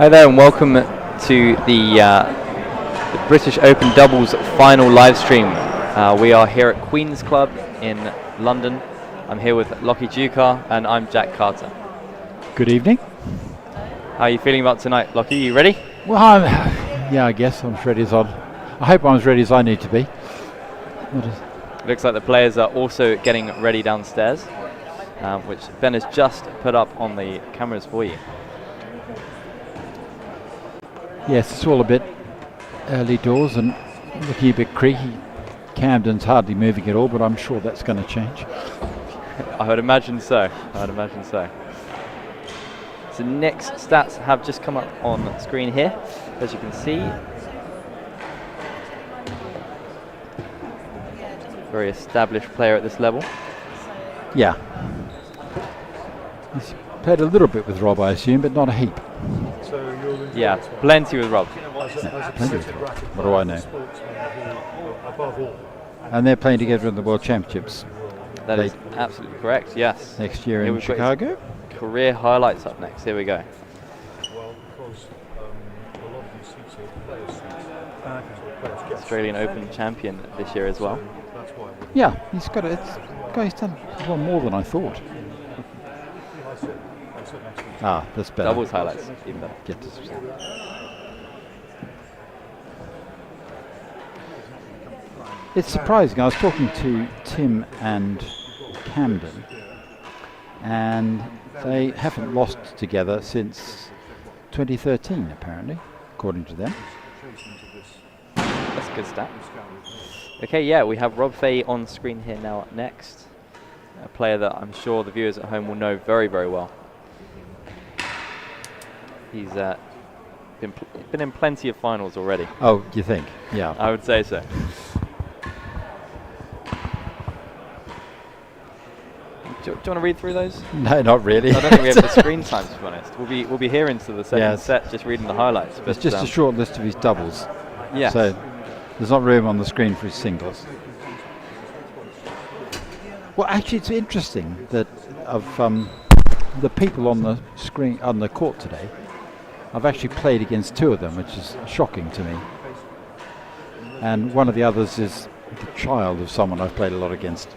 Hi there and welcome to the British Open Doubles final live stream. We are here at Queen's Club in London. I'm here with Lockie Dukar and I'm Jack Carter. Good evening. How are you feeling about tonight, Lockie? You ready? Well, I guess I'm as ready as I hope I'm as ready as I need to be. Looks like the players are also getting ready downstairs, which Ben has just put up on the cameras for you. Yes, it's all a bit early doors and looking a bit creaky. Camden's hardly moving at all, but I'm sure that's going to change. I would imagine so. So Nick's stats have just come up on screen here, as you can see. Very established player at this level. Yeah. He's played a little bit with Rob, I assume, but not a heap. Yeah, plenty with Rob. Yeah, plenty with Rob. What do I know? And they're playing together in the World Championships. That is absolutely correct, yes. Next year in Chicago. Career highlights up next. Here we go. Australian Open champion this year as well. Yeah, he's got it. He's done one more than I thought. That's better. Doubles highlights, even better. Get this. It's surprising. I was talking to Tim and Camden, and they haven't lost together since 2013, apparently, according to them. That's a good stat. Okay, yeah, we have Rob Fahey on screen here now up next. A player that I'm sure the viewers at home will know very, very well. He's been in plenty of finals already. Oh, you think? Yeah. I would say so. Do you want to read through those? No, not really. I don't think we have the screen time, to be honest. We'll be here into the second set just reading the highlights. But it's just a short list of his doubles. Yeah. So there's not room on the screen for his singles. Well, actually, it's interesting that of the people on the screen on the court today, I've actually played against two of them, which is shocking to me. And one of the others is the child of someone I've played a lot against.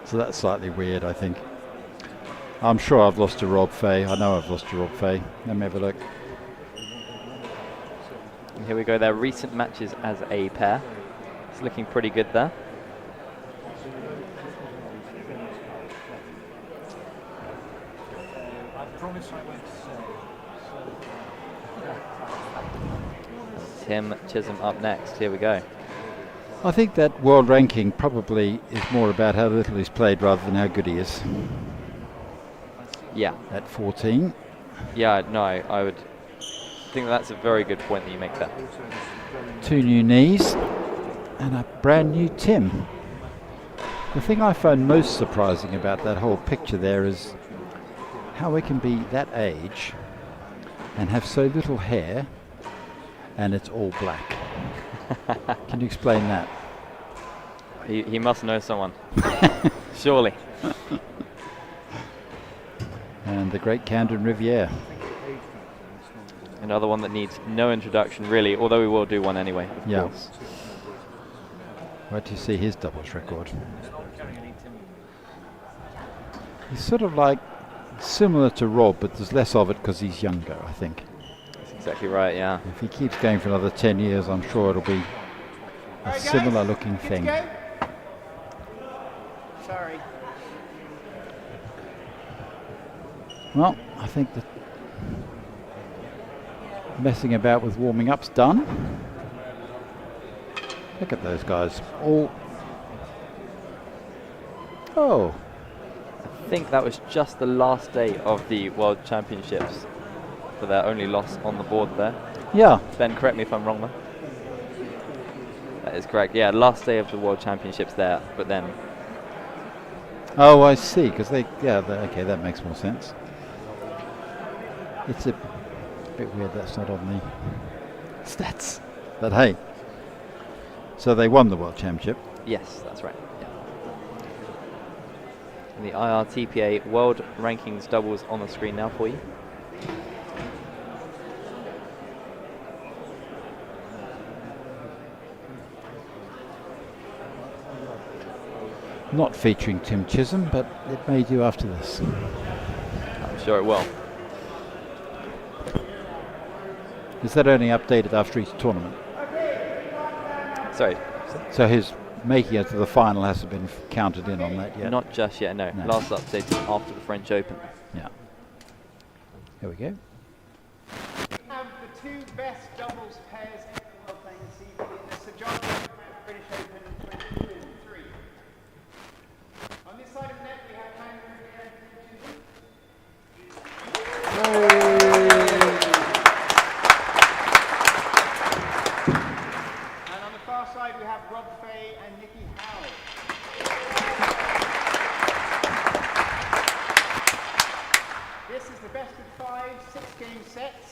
So that's slightly weird, I think. I'm sure I've lost to Rob Fahey. I know I've lost to Rob Fahey. Let me have a look. And here we go, their recent matches as a pair. It's looking pretty good there. Tim Chisholm up next. Here we go. I think that world ranking probably is more about how little he's played rather than how good he is. Yeah. At 14. Yeah, no, I would think that's a very good point that you make there. Two new knees and a brand new Tim. The thing I find most surprising about that whole picture there is how we can be that age and have so little hair and it's all black. Can you explain that? He must know someone. Surely. And the great Camden Riviere. Another one that needs no introduction, really, although we will do one anyway, of course. Wait to see his doubles record. He's sort of like similar to Rob, but there's less of it because he's younger, I think. That's exactly right, yeah. If he keeps going for another 10 years, I'm sure it'll be a similar looking thing. Sorry. Well, I think that messing about with warming up's done. Look at those guys. Oh. I think that was just the last day of the World Championships for their only loss on the board there. Yeah. Ben, correct me if I'm wrong there. That is correct. Yeah, last day of the World Championships there, but then... Oh, I see, because okay, that makes more sense. It's a bit weird that's not on the stats. But hey, so they won the World Championship. Yes, that's right. Yeah. And the IRTPA World Rankings doubles on the screen now for you. Not featuring Tim Chisholm, but it may do after this. I'm sure it will. Is that only updated after each tournament? Sorry. So his making it to the final hasn't been counted in on that yet? Not just yet, no. Last updated after the French Open. Yeah. Here we go. Have the two best doubles pairs in the world playing this evening in the Sir John British Open 2023. On this side of the net we have Camden, Riviere and on the far side we have Fahey and Howell. This is the best of 5 6-game sets.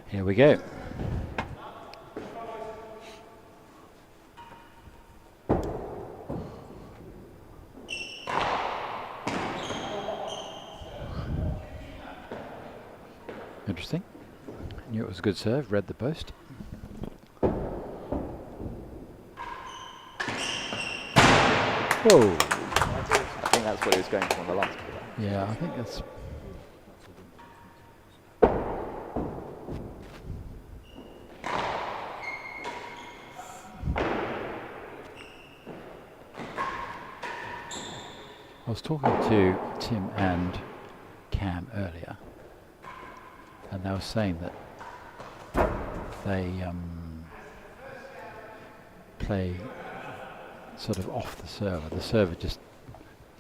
Here we go. Interesting. Knew it was a good serve, read the post. Whoa. I think that's what he was going for on the last ball. Yeah, I think that's... I was talking to Tim and Cam earlier, and they were saying that they play sort of off the server. The server just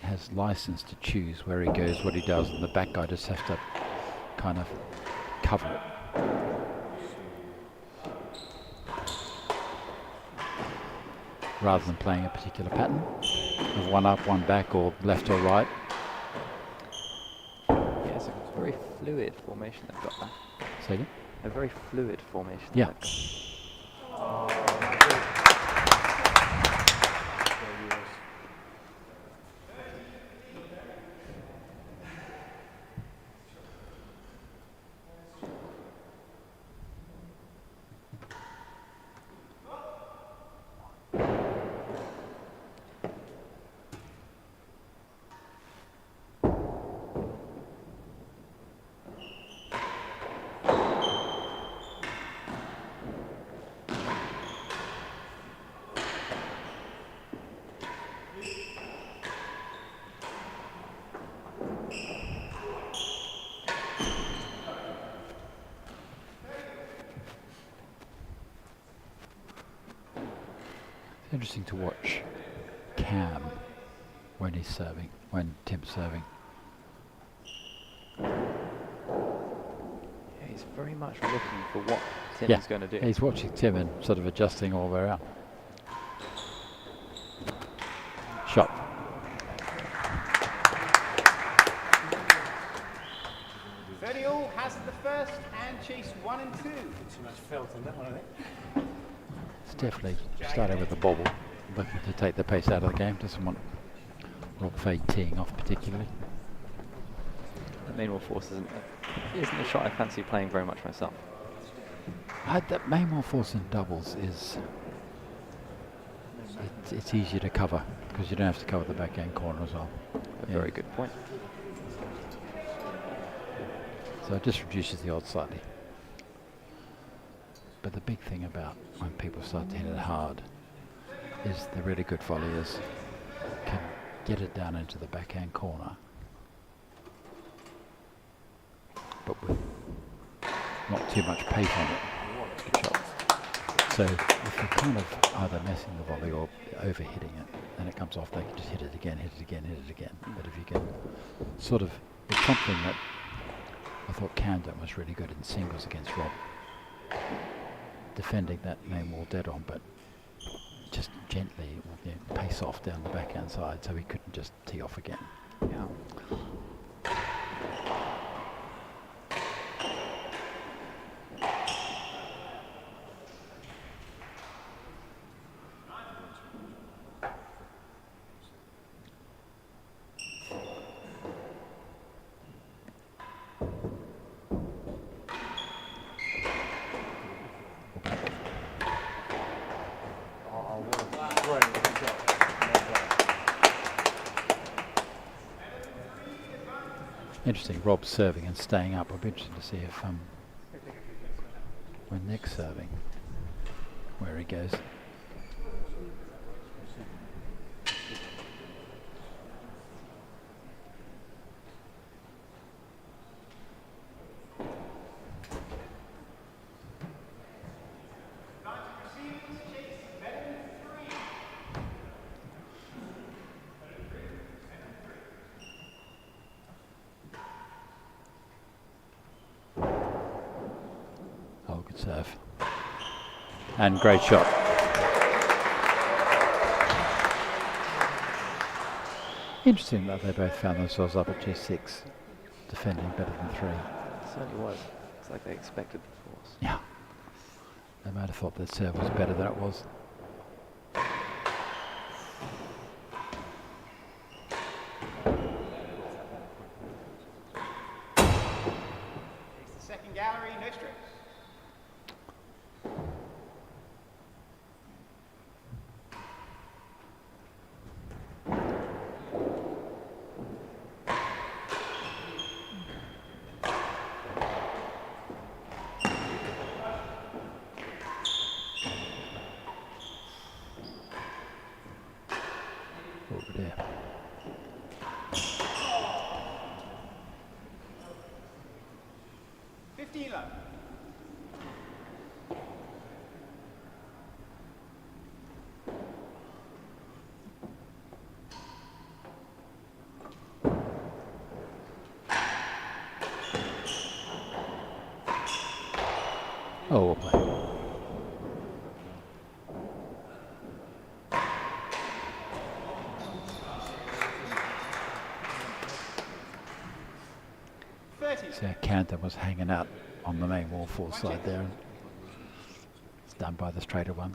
has license to choose where he goes, what he does, and the back guy just has to kind of cover it. Rather than playing a particular pattern of one up, one back, or left or right. Yeah, it's a very fluid formation they've got there. Say again? A very fluid formation. Yeah. Interesting to watch Cam when he's serving, when Tim's serving. Yeah, he's very much looking for what Tim is going to do. He's watching Tim and sort of adjusting all the way around. Shot. Verdial has the first and chase 1 and 2. Too much felt on that one, I think. It's definitely starting with the bobble, looking to take the pace out of the game. Doesn't want Rob Fahey teeing off particularly. The main force isn't a shot I fancy playing very much myself. That main force in doubles is it's easier to cover because you don't have to cover the backhand corner as well. A very good point. So it just reduces the odds slightly. But the big thing about when people start to hit it hard is the really good volleyers can get it down into the backhand corner, but with not too much pace on it. Good shot. So if you're kind of either messing the volley or overhitting it, then it comes off, they can just hit it again, hit it again, hit it again. But if you can sort of, it's something that I thought Camden was really good in singles against Rob. Defending that main wall dead on, but just gently pace off down the backhand side so he couldn't just tee off again. Yeah. Interesting, Rob's serving and staying up. I'll be interested to see if when Nick's serving, where he goes. Oh, good serve. And great shot. Interesting that they both found themselves up at G6, defending better than 3. It certainly was. It's like they expected the force. Yeah. They might have thought their serve was better than it was. Takes the second gallery, no strokes. Over there. Love. Oh, we'll play. So Camden was hanging out on the main wall four side there. And it's done by the straighter one.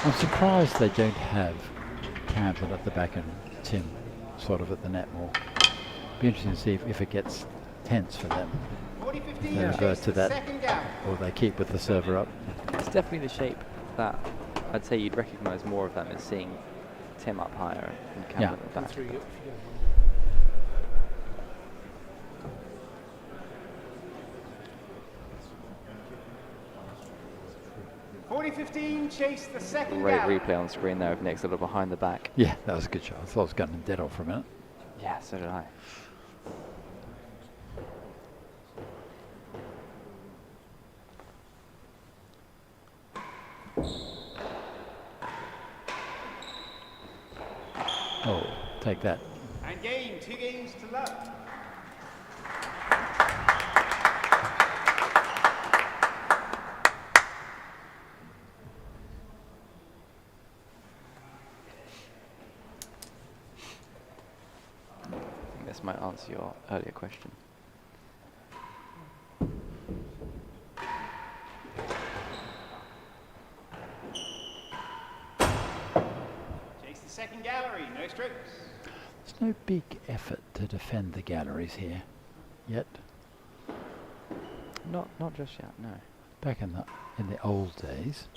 I'm surprised they don't have Camden at the back and Tim sort of at the net more. Be interesting to see if it gets tense for them. They revert to that, or they keep with the server up. It's definitely the shape that I'd say you'd recognise more of them as seeing Tim up higher and Camden at the back. 40-15, chase the second Great galley. replay on screen there of Nick sort of behind the back. Yeah, that was a good shot. I thought I was going dead off for a minute. Yeah, so did I. Oh, take that. And game, 2 games to love. This might answer your earlier question. Chase the second gallery, no strokes. There's no big effort to defend the galleries here yet. Not just yet, no. Back in the old days,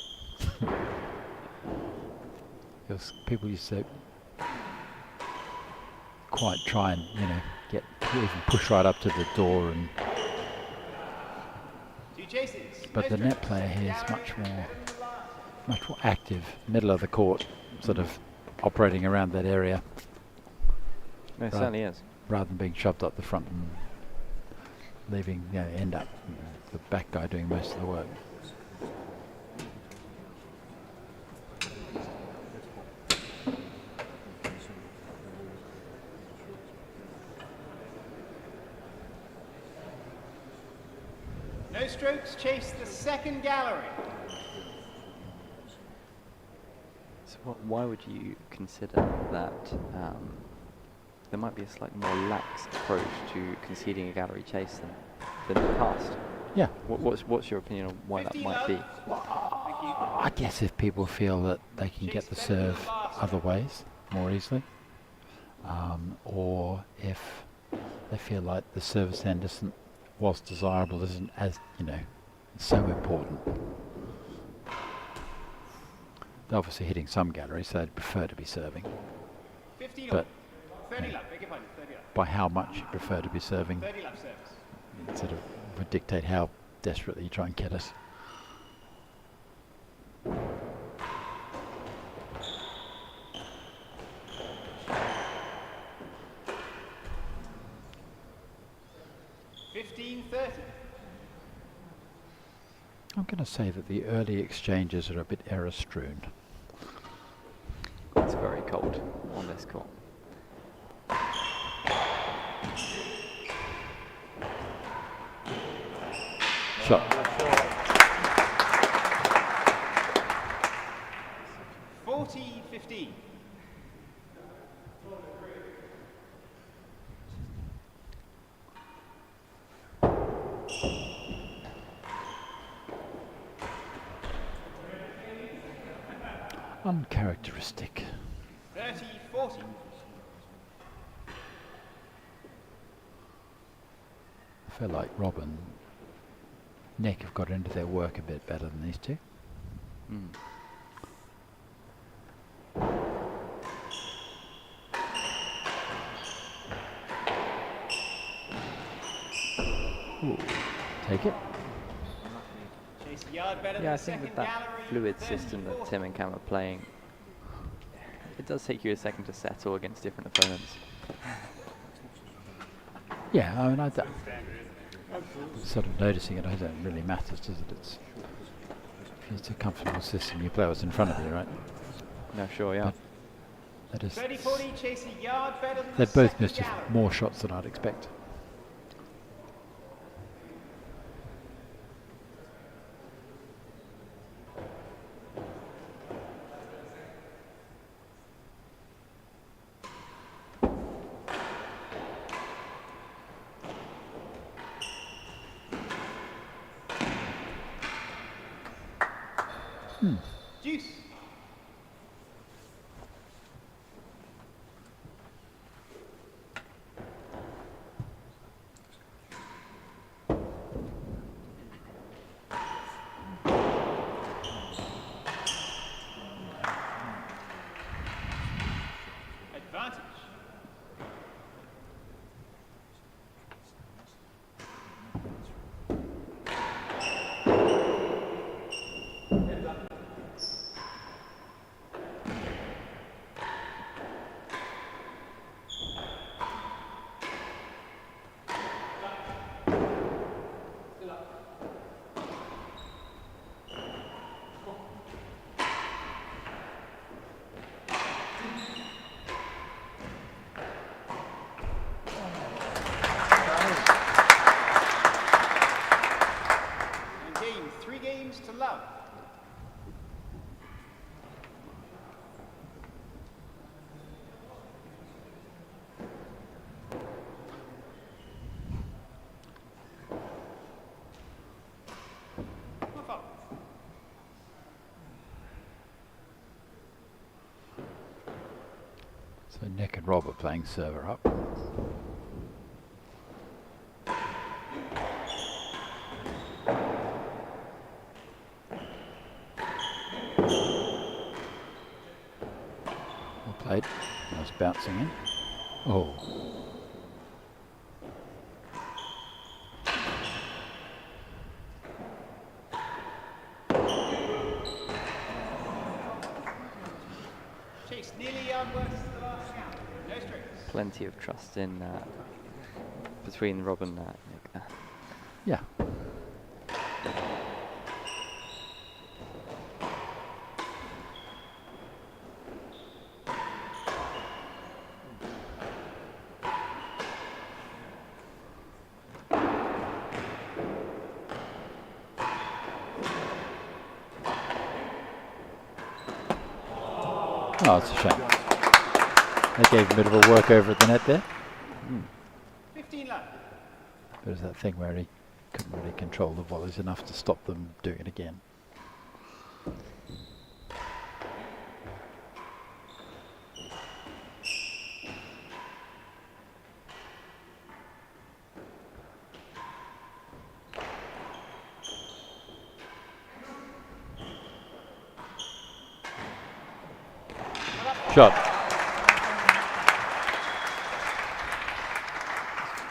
people used to quite try and get even push right up to the door, and but the net player here is much more active, middle of the court, sort of operating around that area. No, it certainly is. Rather than being shoved up the front leaving, end up the back guy doing most of the work. No strokes, chase the second gallery. So why would you consider that there might be a slightly more lax approach to conceding a gallery chase than in the past? Yeah. What's your opinion on why that might be? I guess if people feel that they can get the serve other ways more easily, or if they feel like the service end isn't, whilst desirable, isn't as, so important. They're obviously hitting some galleries, so they'd prefer to be serving. 15 But 30 love, beg your pardon, 30 love. by how much you prefer to be serving, 30 love service. it sort of would dictate how desperately you try and get us. I'm going to say that the early exchanges are a bit error-strewn. It's very cold on this court. Shot. 40-15. Uncharacteristic. 30-40. I feel like Rob and Nick have got into their work a bit better than these two. Mm. Ooh, take it. Chase a yard better Yeah, I than think second with that gallery. fluid system that Tim and Cam are playing, it does take you a second to settle against different opponents. Yeah, I mean, sort of noticing it, I don't really matters, does it? If it's a comfortable system, you play what's in front of you, right? No, sure, yeah. That is, 30-40, chase a yard better than they've the both second missed gallery. more shots than I'd expect. Deuce. Advantage. And game, 3 games to love. So Nick and Rob are playing server up. Well played. Nice bouncing in. Oh. Chase nearly yard worse to the last count. No strokes. Plenty of trust in between Rob and Nick there. Yeah. Oh, it's a shame. They gave a bit of a work over at the net there. 15 love. There's that thing where he couldn't really control the volleys enough to stop them doing it again. Shot.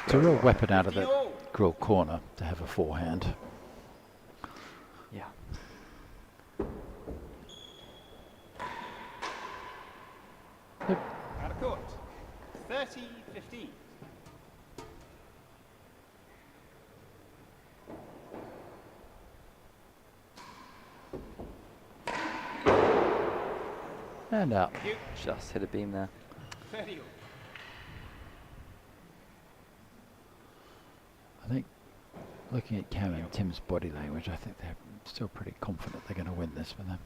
It's a real weapon out of that grill corner to have a forehand. Yeah. Out of court. 30-15. And out. Just hit a beam there. 30 all. I think looking at Cam and Tim's body language, I think they're still pretty confident they're going to win this for them.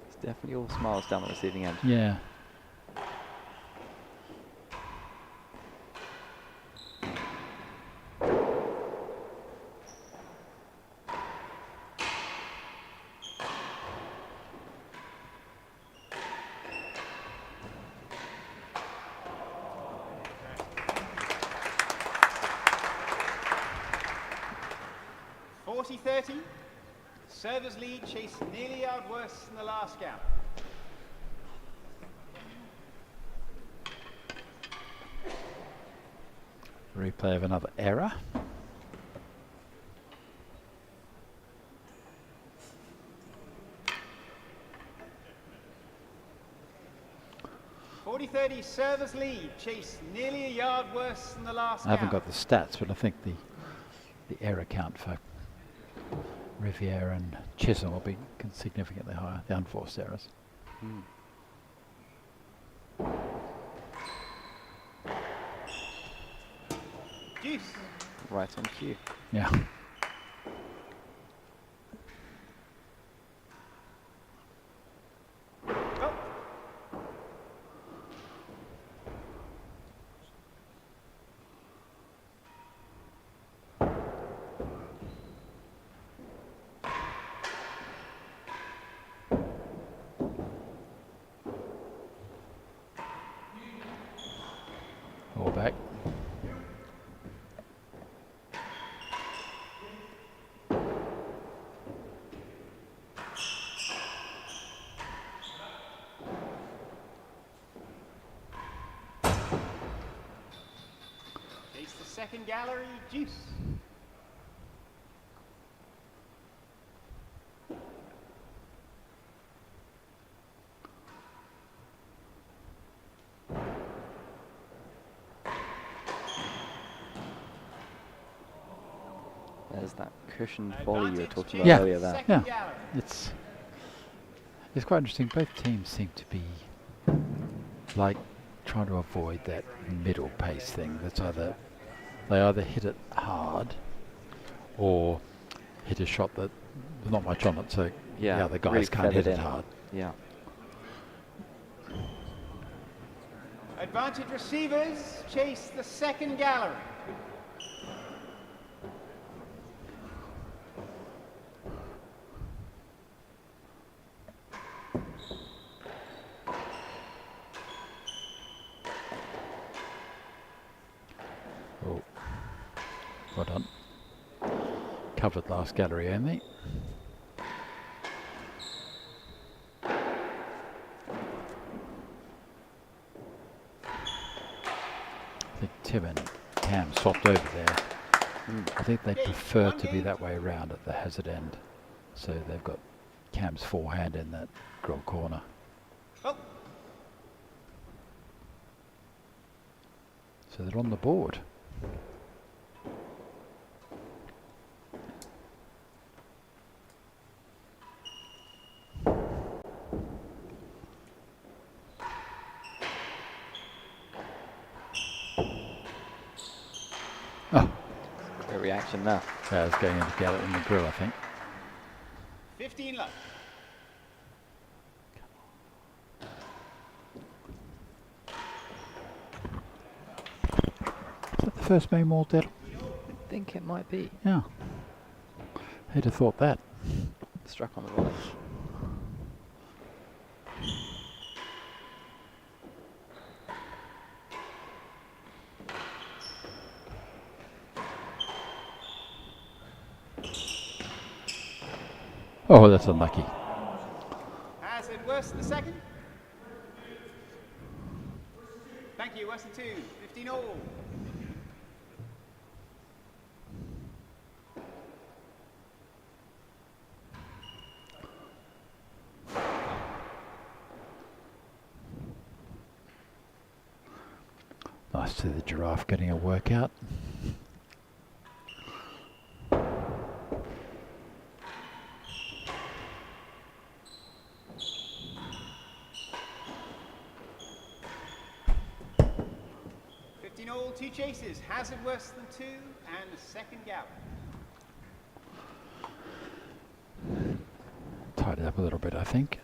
It's definitely all smiles down the receiving end. Yeah. Servers lead chase nearly out worse than the last gap. Replay of another error. Servers lead chase nearly a yard worse than the last I haven't gap. got the stats, but I think the error count for Riviere and Chisholm will be significantly higher, the unforced errors. Deuce. Right on cue. Yeah. Oh. All back. Chase the second gallery, deuce. There's that cushioned volley you were talking Yeah. about earlier there. Second Yeah. gallery. It's quite interesting. Both teams seem to be like trying to avoid that middle pace thing. That's they either hit it hard or hit a shot that there's not much on it, so Yeah, the other guys really can't hit feathered it in. hard. Yeah. Advantage receivers chase the second gallery. Oh, well done. Covered last gallery only. I think Tim and Cam swapped over there. I think they prefer to be that way around at the hazard end. So they've got Cam's forehand in that grill corner. Oh. So they're on the board. reaction now. Yeah, it's going in to get it in the grill, I think. 15 love. Is that the first main wall dead? I think it might be. Yeah. Who'd have thought that? Struck on the volley. Oh, that's unlucky. Has it worse than the second? Thank you, worse than 2. 15 all. Nice to see the giraffe getting a workout. All 2 chases, hazard worse than 2, and the second gallop. Tied it up a little bit, I think.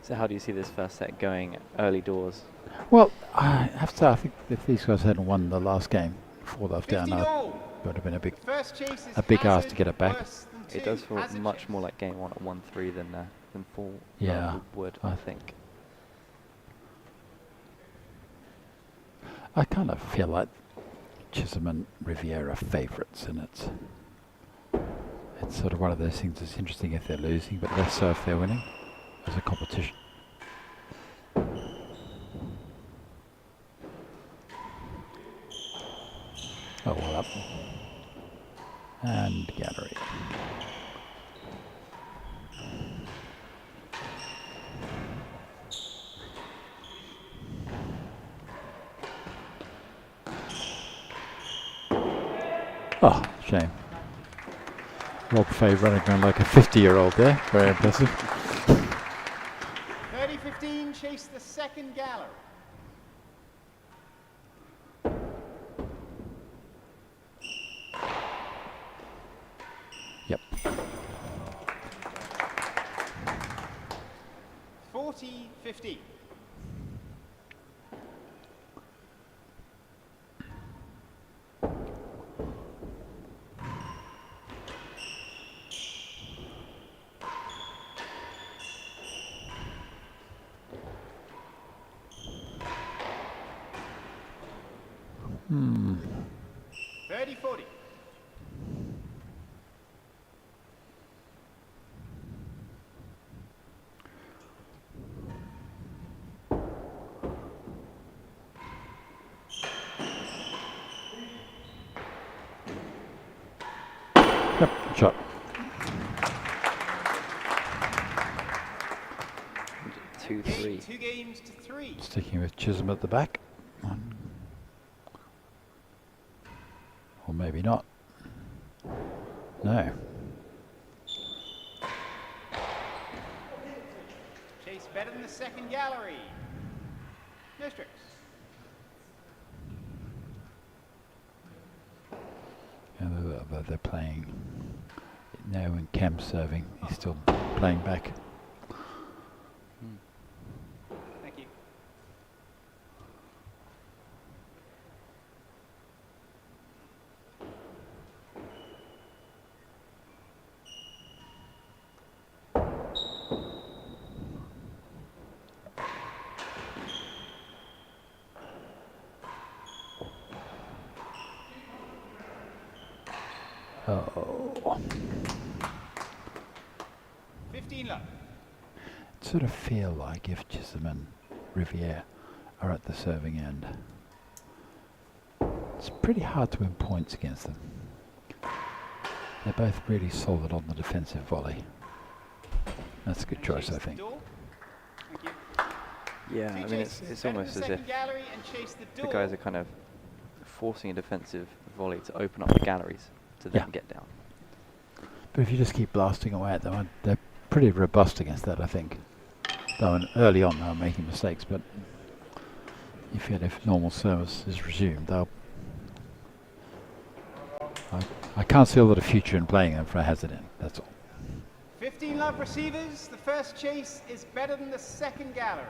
So how do you see this first set going early doors? Well, I have to say, I think if these guys hadn't won the last game, 4 love down, it would have been a big ask to get it back. It does feel much more like game 1 at 1-3 than 4 Yeah, would, I think. I kind of feel like Chisholm and Riviere are favourites, and it's sort of one of those things that's interesting if they're losing, but less so if they're winning as a competition. Oh, well up. And gallery. Oh, shame. Rob Fahey running around like a 50-year-old there. Very impressive. 30-15, chase the second gallery. Yep. 40-15. Hmm. 30-40. Yep, shot. 2-3. 2 games to 3. Sticking with Chisholm at the back. Or maybe not. No. Chase better than the second gallery. No strokes. And they're playing now when Cam's serving. He's still playing back. Thank you. Oh. 15 love. Sort of feel like if Chisholm and Riviere are at the serving end, it's pretty hard to win points against them. They're both really solid on the defensive volley. That's a good choice, I think. Thank you. Yeah, I mean it's almost as if the guys are kind of forcing a defensive volley to open up the galleries to then get down. But if you just keep blasting away at them, they're pretty robust against that, I think. Though early on they were making mistakes, but if normal service is resumed, they'll... I can't see a lot of future in playing them for a hazard in, that's all. 15 love receivers. The first chase is better than the second gallery.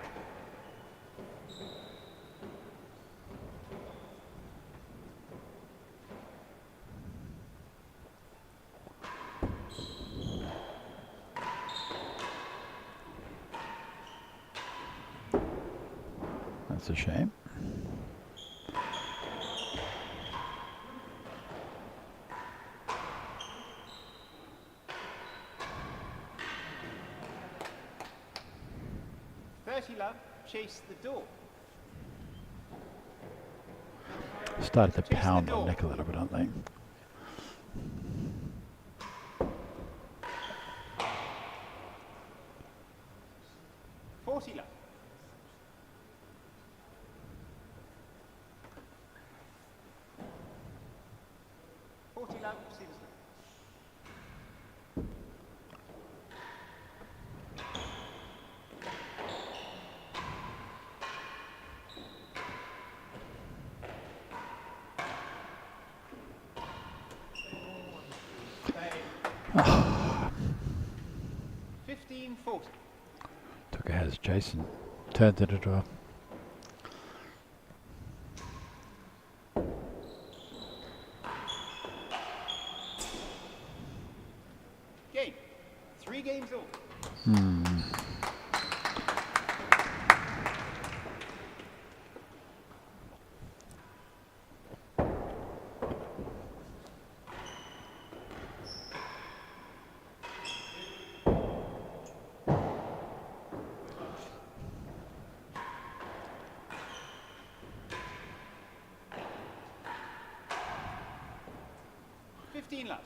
That's a shame. Love, chase the door. Started to pound on Nick a little bit, aren't they? Love. 40 love, receivers love. Oh. 15-40. Took a hazard chase and turned it into a... Game. 3 games over. Love.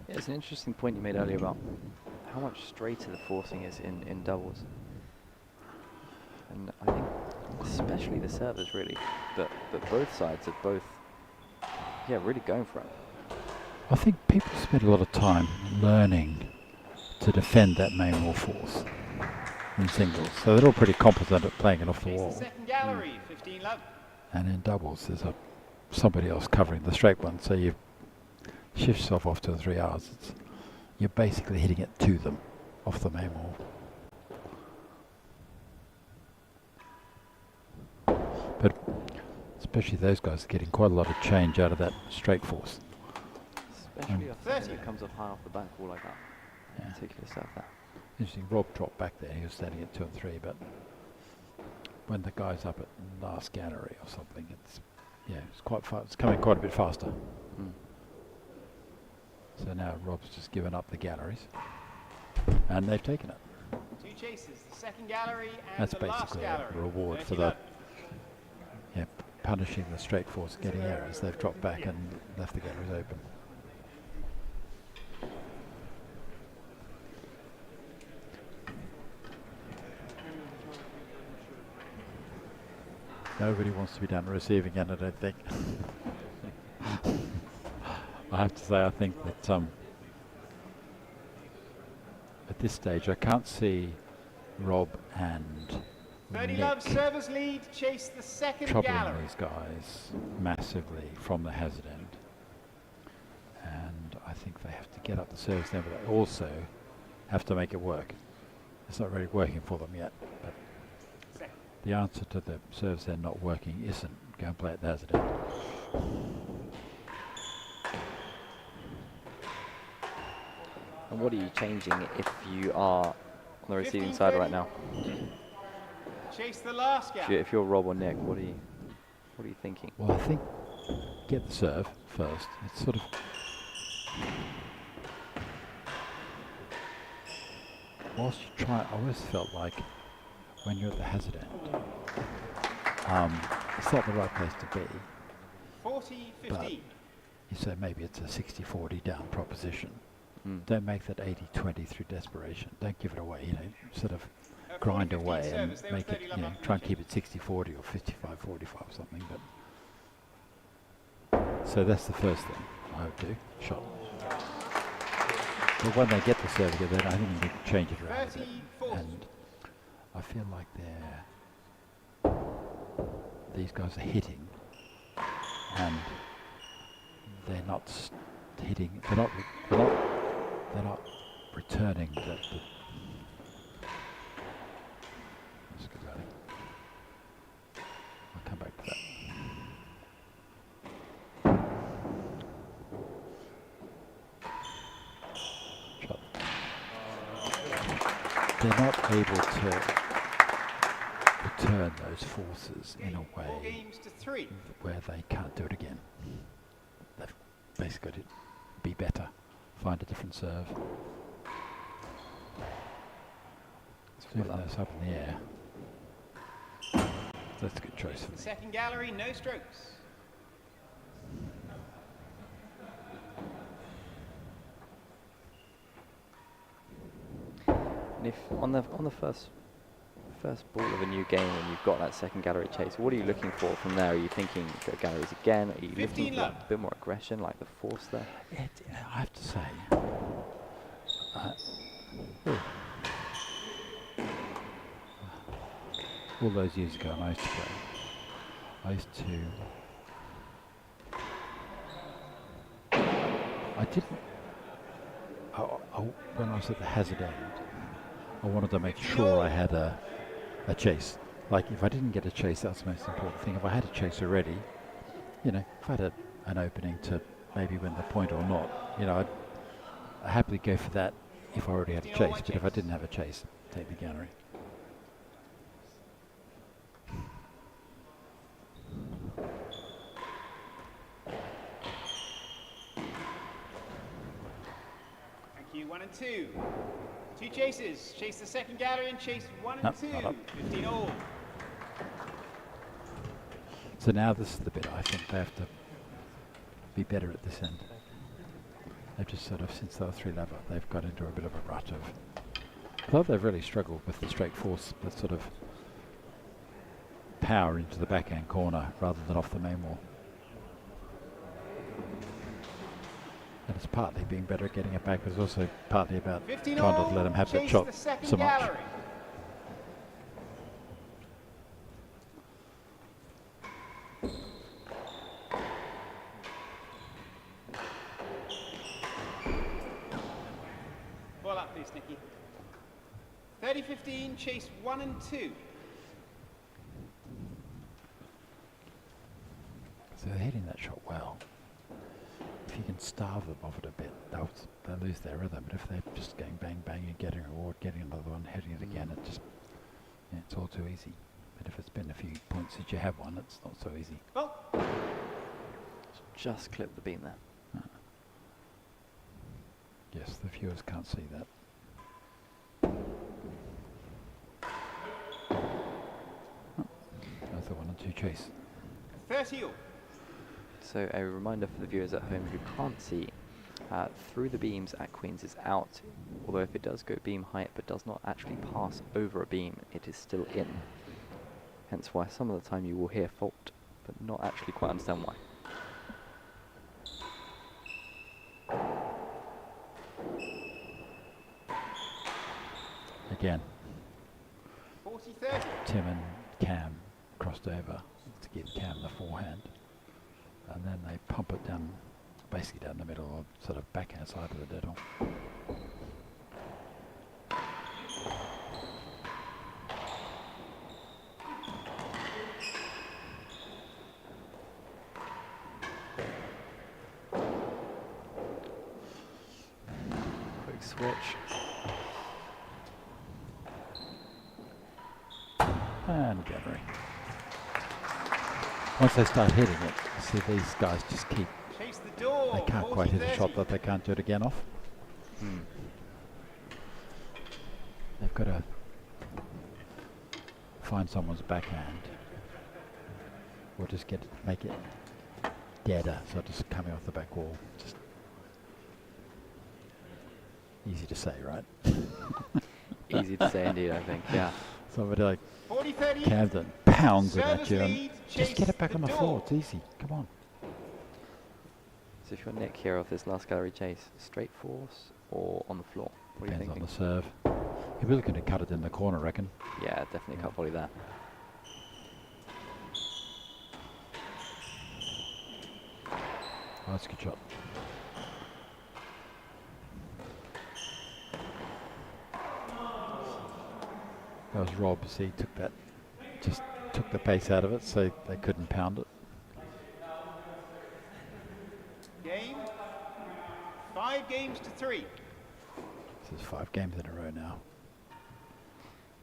Yeah, it's an interesting point you made earlier about how much straighter the forcing is in doubles. And I think especially the servers really, but both sides are both, yeah, really going for it. I think people spend a lot of time learning to defend that main wall force in singles, so they're all pretty competent at playing it off the Chase wall. the second gallery, 15 love. And in doubles, there's somebody else covering the straight one, so you shift yourself off 2 or 3 yards. You're basically hitting it to them off the main wall. But especially those guys are getting quite a lot of change out of that straight force. Especially if it comes off high off the back wall like that. Yeah. Particularly stuff that. Interesting, Rob dropped back there, he was standing at 2 and 3, but when the guy's up at last gallery or something, it's quite fast. It's coming quite a bit faster. So now Rob's just given up the galleries, and they've taken it. 2 chases, the second gallery and That's the last basically gallery. a reward for 30 the punishing the straight force, getting errors. They've dropped back and left the galleries open. Nobody wants to be down the receiving end, I don't think. I have to say, I think that at this stage, I can't see Rob and 30 Nick love, servers lead, chase the second troubling gallery. these guys massively from the hazard end. And I think they have to get up the service there, but they also have to make it work. It's not really working for them yet, but the answer to the service end not working isn't go and play at the hazard end. And what are you changing if you are on the receiving side right now? Chase the last gallery. If you're Rob or Nick, what are you thinking? Well, I think get the serve first. It's sort of whilst you try, I always felt like when you're at the hazard end, it's not the right place to be. 40-15. You say maybe it's a 60-40 down proposition. Don't make that 80-20 through desperation. Don't give it away, sort of grind away and make it, try and keep it 60-40 or 55-45 or something, but So that's the first thing I would do. Shot. But when they get the serve again, then I think you need to change it around a bit. And I feel like these guys are hitting, and they're not hitting. They're not returning the. That's good running. I'll come back to that. Shot. They're not able to return those forces in a way where they can't do it again. They've basically got to be better, find a different serve. So even though it's up in the air, that's a good choice for me. Second gallery, no strokes. And if on the first ball of a new game and you've got that second gallery chase, what are you looking for from there? Are you thinking go galleries again? Are you looking for a bit more aggression, like the force there? I have to say, all those years ago when I used to play, when I was at the hazard end, I wanted to make sure I had a chase. Like if I didn't get a chase, that's the most important thing. If I had a chase already, if I had an opening to maybe win the point or not, I'd happily go for that if I already had a chase. But if I didn't have a chase, take the gallery. Thank you, 1 and 2. Two chases. Chase the second gallery and chase 1 and 2. 15 all. So now this is the bit I think they have to be better at this end. They've just sort of, since they were 3-level, they've got into a bit of a rut of. I thought they've really struggled with the straight force, the sort of power into the backhand corner rather than off the main wall. And it's partly being better at getting it back, but it's also partly about trying not to let them have that shot so much. Gallery. Ball up, please, Nicky. 30-15, chase 1 and 2. So they're hitting that shot well. If you can starve them off it a bit, they'll lose their rhythm. But if they're just going bang, bang, and getting a reward, getting another one, hitting it again, it's all too easy. But if it's been a few points since you have one, it's not so easy. Well, Just clip the beam there. Yes, the viewers can't see that. That's the 1 and 2 chase. 30 all. So a reminder for the viewers at home who can't see, through the beams at Queen's is out, although if it does go beam height but does not actually pass over a beam, it is still in. Hence why some of the time you will hear fault, but not actually quite understand why. Again, 40-30. Tim and Cam crossed over to give Cam the forehand. And then they pump it down, basically down the middle, or sort of backhand side of the diddle. Quick switch. And gallery. Once they start hitting it, see these guys just keep, Chase the door. they can't quite hit a 40-30. shot that they can't do it again off. They've got to find someone's backhand, or just make it deader, so just coming off the back wall. Just easy to say, right? Easy to say indeed, I think, yeah. Somebody like 40-30. Camden pounds it at Service you, and lead, just get chase it back the on the door. floor. It's easy. Come on. So if you're Nick here of this last gallery chase, straight force or on the floor? What are you Depends on thinking? the serve. He'll be looking to cut it in the corner, I reckon. Yeah, definitely cut volley there. Oh, that's a good shot. That was Rob, see, took that, just took the pace out of it, so they couldn't pound it. Game. 5 games to 3. This is 5 games in a row now.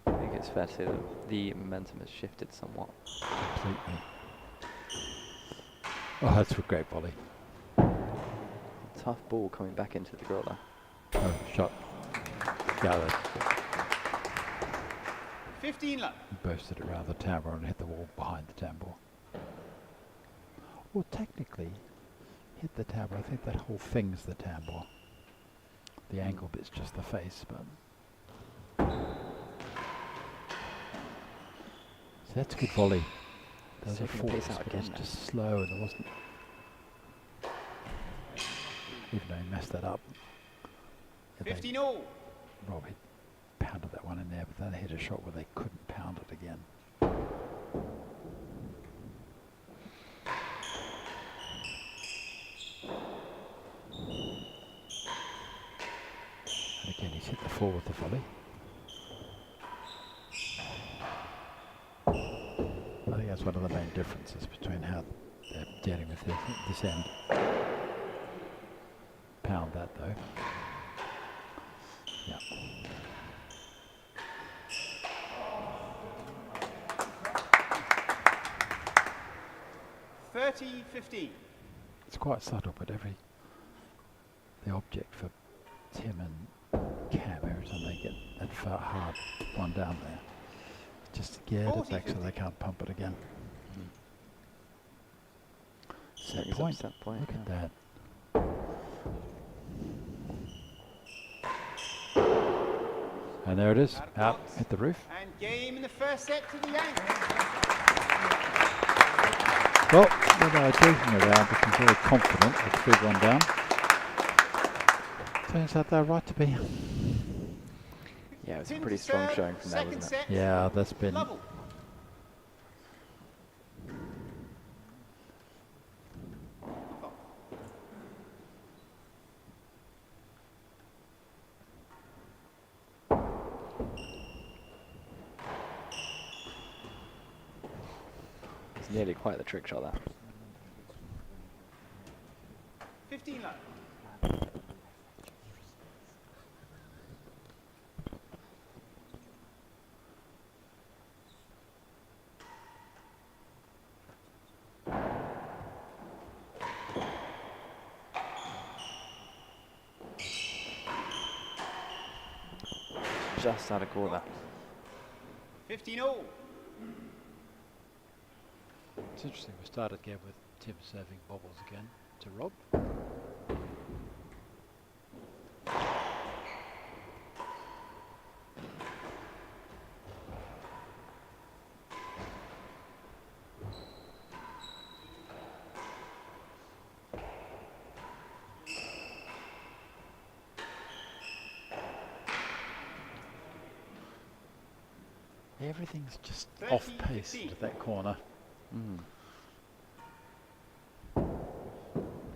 I think it's fair to say that the momentum has shifted somewhat. Completely. Oh, that's a great volley. Tough ball coming back into the grill there. Oh, shot. Yeah, that 15 love. boasted it around the tambour and hit the wall behind the tambour. Well, technically, hit the tambour. I think that whole thing's the tambour. The ankle bit's just the face, but. So that's a good volley. Those are Taking the pace force, out but again it's now. just slow and there wasn't. Even though he messed that up. Yeah, 15 all. Robbie pounded that one in there, but then they hit a shot where they couldn't pound it again. And again, he's hit the 4 with the volley. I think that's one of the main differences between how they're dealing with this end. Pound that though. Yeah. $30.15. It's quite subtle, but the object for Tim and Cam, every time they get that far hard one down there, just to get it back so they can't pump it again. Set Brings up point. set point, Look at yeah. that. And there it is, out at the roof. And game in the first set to the Yanks. Well, when they were joking around, looking very confident with 3-1 down. Turns out they're right to be. Yeah, it was a Tim pretty to strong serve, showing from there, second wasn't it? set. Yeah, that's been. Level. It's nearly quite the trick shot there. 15 love. Just out of corner. 15 all. It's interesting, we started again with Tim serving bobbles again to Rob. Everything's just off 30, pace 15. to that corner. Mm.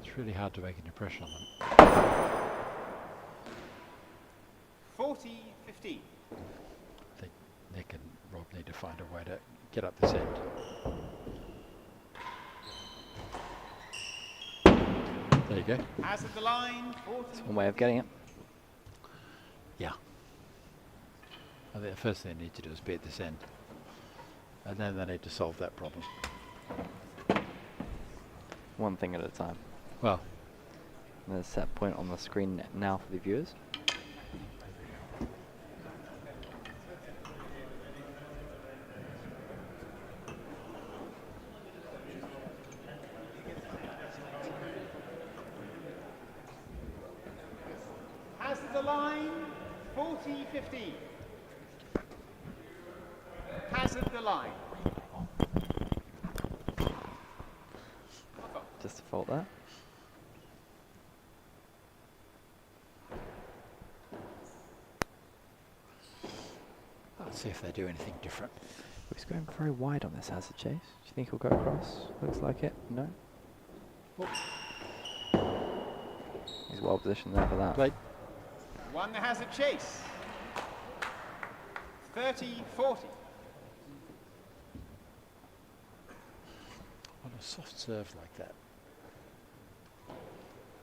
It's really hard to make an impression on them. 40-15. I think Nick and Rob need to find a way to get up this end. There you go. As at the line, 40. That's one way of getting it. Yeah. I think the first thing they need to do is be at this end. And then they need to solve that problem. One thing at a time. Well, There's set point on the screen now for the viewers. As at the line, 40-15. Hazard the line. Just a fault there. see if they do anything different. He's going very wide on this hazard chase. Do you think he'll go across? Looks like it. No. He's well positioned there for that. Plate. Won the hazard chase. 30-40. On a soft serve like that,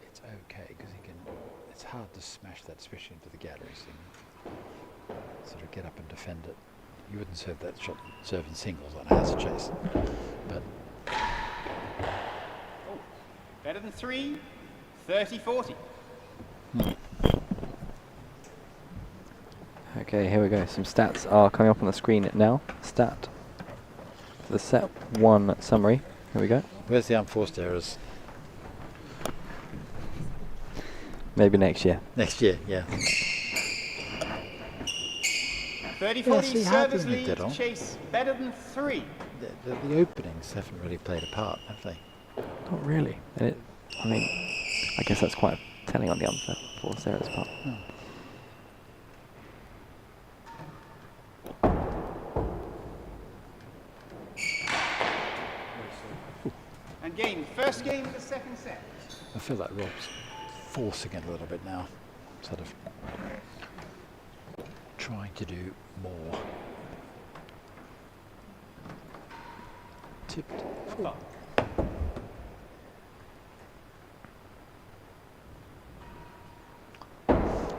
it's okay because he can. It's hard to smash that, especially into the galleries, and sort of get up and defend it. You wouldn't serve that shot, serve in singles on a hazard chase, but Better than 3. 30-40. Okay, here we go. Some stats are coming up on the screen now. Stat for the set 1 summary. Here we go. where's the unforced errors? Maybe next year. Next year, yeah. 30-40 see, how service doesn't it lead get to on? chase. Better than 3. The openings haven't really played a part, have they? Not really. And it, I mean, I guess that's quite telling on the unforced errors part. And game. First game of the second set. I feel like Rob's forcing it a little bit now, sort of trying to do more. Tipped. Full.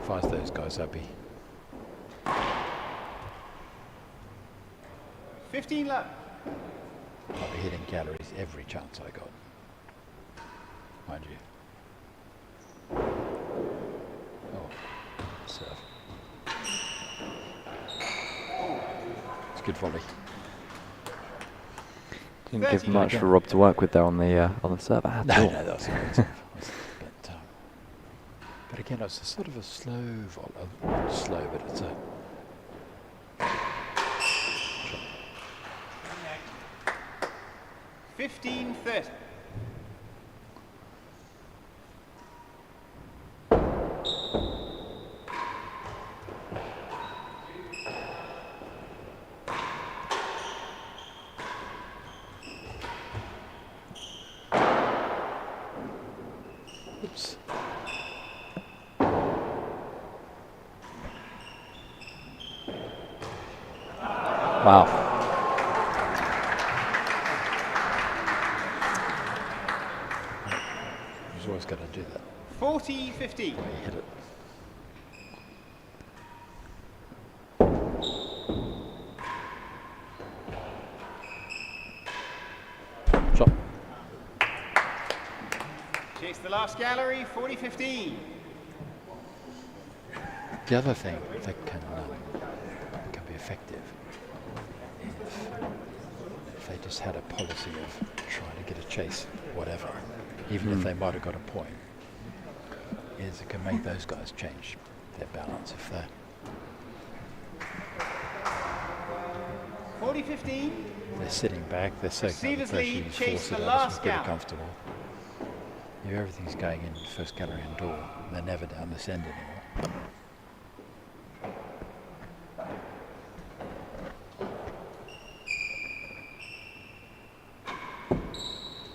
Fires those guys up. 15 love. I'll be hitting galleries every chance I got. Mind you. Oh, serve. It's a good volley. Didn't give 30 much for Rob to work with there on the server at all. No, that was a great serve. But again, it's a sort of a slow volley. Not slow, but it's a... 15-30. Oops. Wow. He's always got to do that. 40-15. He hit it. Shot. Chase the last gallery. 40-15. The other thing that can be effective if they just had a policy of trying to get a chase, whatever, even if they might have got a point, is it can make those guys change their balance if they're 40-15. sitting back, they're soaking up the Receivers pressure, lead, you chase force the it out, last it's pretty galley. comfortable. Everything's going in first gallery and door, and they're never down this end anymore.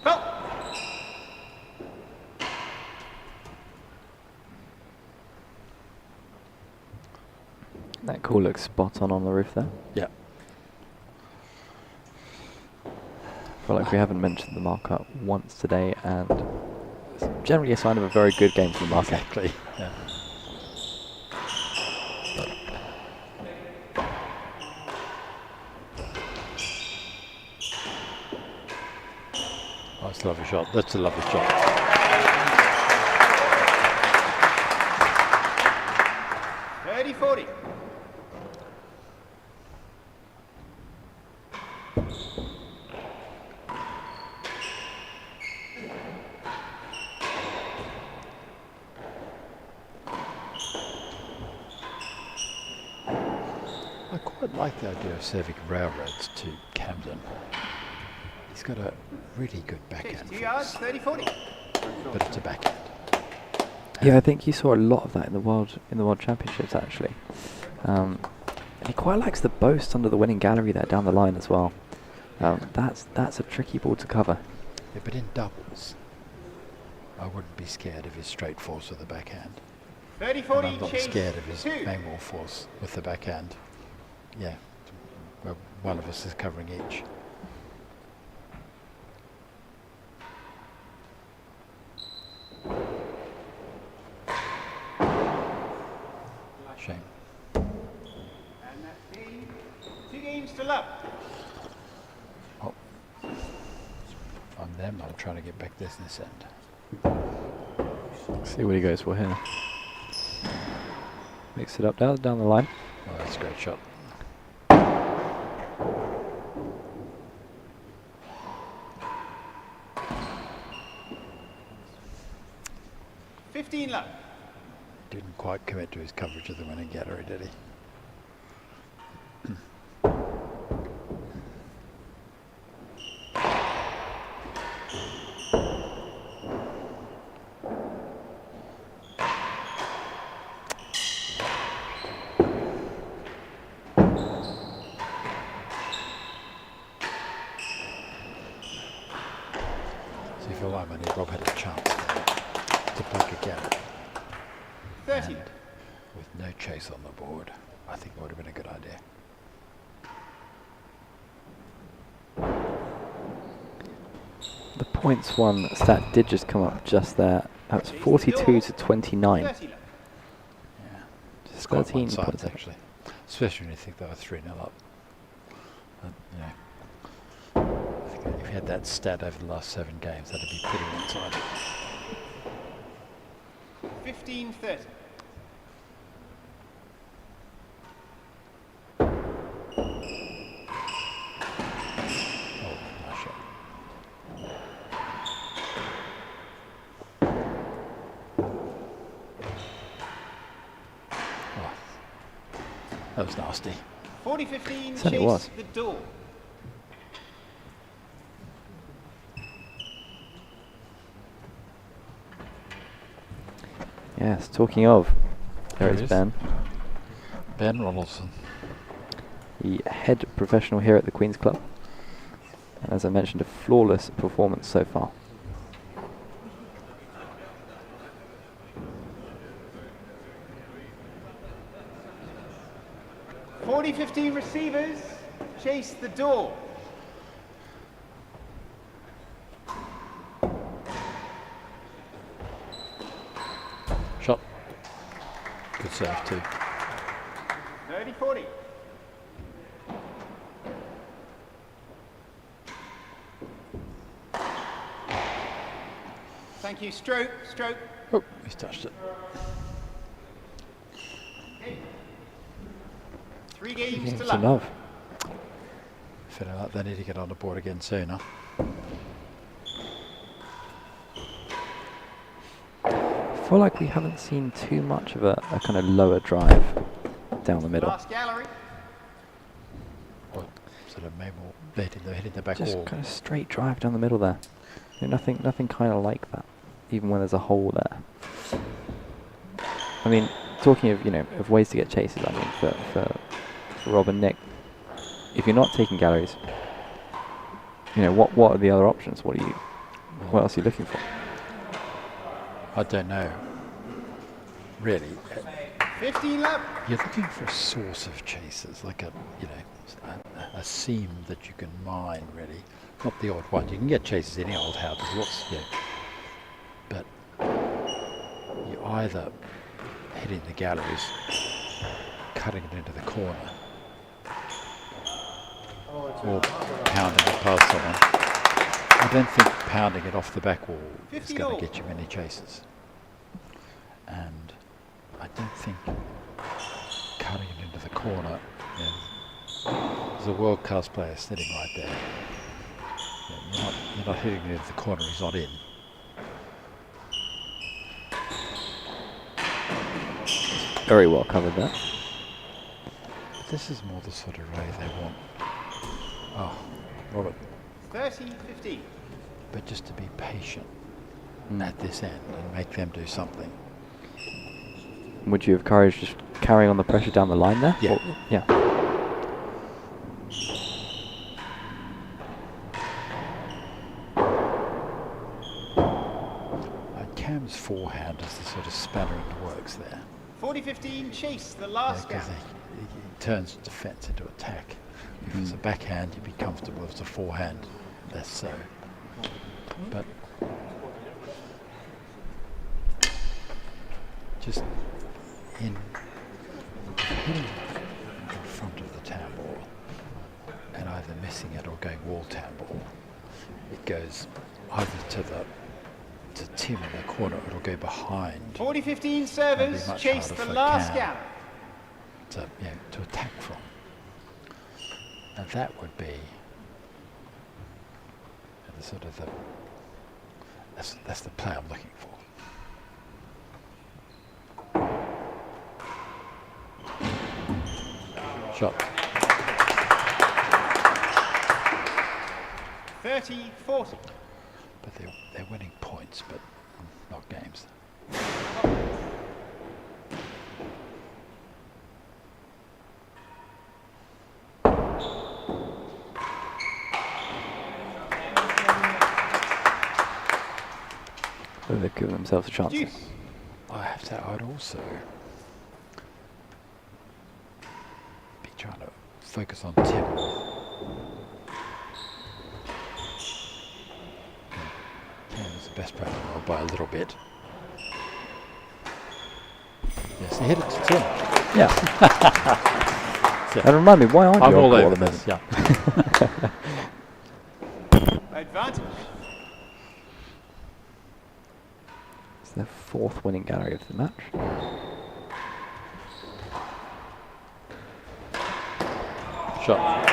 Go. That call looks spot on the roof there. Yeah. I feel like we haven't mentioned the markup once today, and it's generally a sign of a very good game for the market. Exactly. Yeah. Oh, it's a lovely shot. That's a lovely shot. $30-40. I quite like the idea of serving railroads to Camden. He's got a really good Chase backhand, 2 yards. 30-40. but it's a backhand. Yeah, I think you saw a lot of that in the world championships actually. He quite likes the boast under the winning gallery there down the line as well. That's a tricky ball to cover. Yeah, but in doubles, I wouldn't be scared of his straight force with the backhand. 30-40 And I'm not chase scared of his 2. main ball force with the backhand. Yeah, well, one of us is covering each. Shame. And that's game. 2 games to love. Oh. On them, I'm trying to get back this end. See what he goes for here. Mix it up down the line. Oh, that's a great shot. 15 love. Didn't quite commit to his coverage of the winning gallery, did he? See, for my money, Rob had a chance to plug again. 30. And with no chase on the board, I think it would have been a good idea. The points one stat did just come up just there. That's 42 to 29. 30 love. Yeah, Just quite 13 one-sided points. actually, especially when you think they were 3-0 up. You know, I think if you had that stat over the last 7 games, that'd be pretty one-sided. 15-30. Oh, nice shot. Oh, that was nasty. 40-15 Said it chase was. the door. Yes, talking of, there There is he is. Ben, Ben Ronaldson. the head professional here at the Queen's Club. And as I mentioned, a flawless performance so far. $40-15 receivers chase the door. Shot. Good serve too. 30-40. Thank you. Stroke, stroke. Oh, he's touched it. 3 games Games to to love. love. Feeling like they need to get on the board again soon, huh? I feel like we haven't seen too much of a kind of lower drive down the middle. Last gallery. Or sort of maybe hitting the back Just wall. kind of straight drive down the middle there. You know, nothing kind of like that, even when there's a hole there. I mean, talking of of ways to get chases. I mean, for Rob and Nick, if you're not taking galleries, what are the other options? What else are you looking for? I don't know. Really, 15 love. you're looking for a source of chases, like a seam that you can mine. Really, not the odd one. You can get chases in any old house. There's lots, but you either hitting the galleries, cutting it into the corner, or pounding it past someone. I don't think pounding it off the back wall is 50 going all. to get you many chases. And I don't think cutting it into the corner, there's a world-class player sitting right there. You're not hitting it into the corner, he's not in. Very well covered there. But this is more the sort of raise they want. Oh, Robert. 30-15. But just to be patient at this end and make them do something. Would you have courage just carrying on the pressure down the line there? Yeah. Or- yeah. Cam's forehand is the sort of spanner in the works there. 40-15 chase, the last Because gap. he turns defence into attack. If it's a backhand, you'd be comfortable. If it's a forehand, less so. But just in hitting in front of the town ball and either missing it or going wall town ball, it goes either to Tim in the corner, or it'll go behind. 40-15 And servers, be much chase harder the for last Cam gap. to attack from. And that would be the sort of that's the play I'm looking for. Shot. 30-40. But they're winning points, but not games. So they've given themselves a chance. Deuce. I'd also be trying to focus on Tim. Tim is the best player in the world by a little bit. Yes, he hit it to Tim. Yeah. And remind me, why aren't I'm you all on over court? this. Yeah. Advantage. It's their fourth winning gallery of the match. Shot.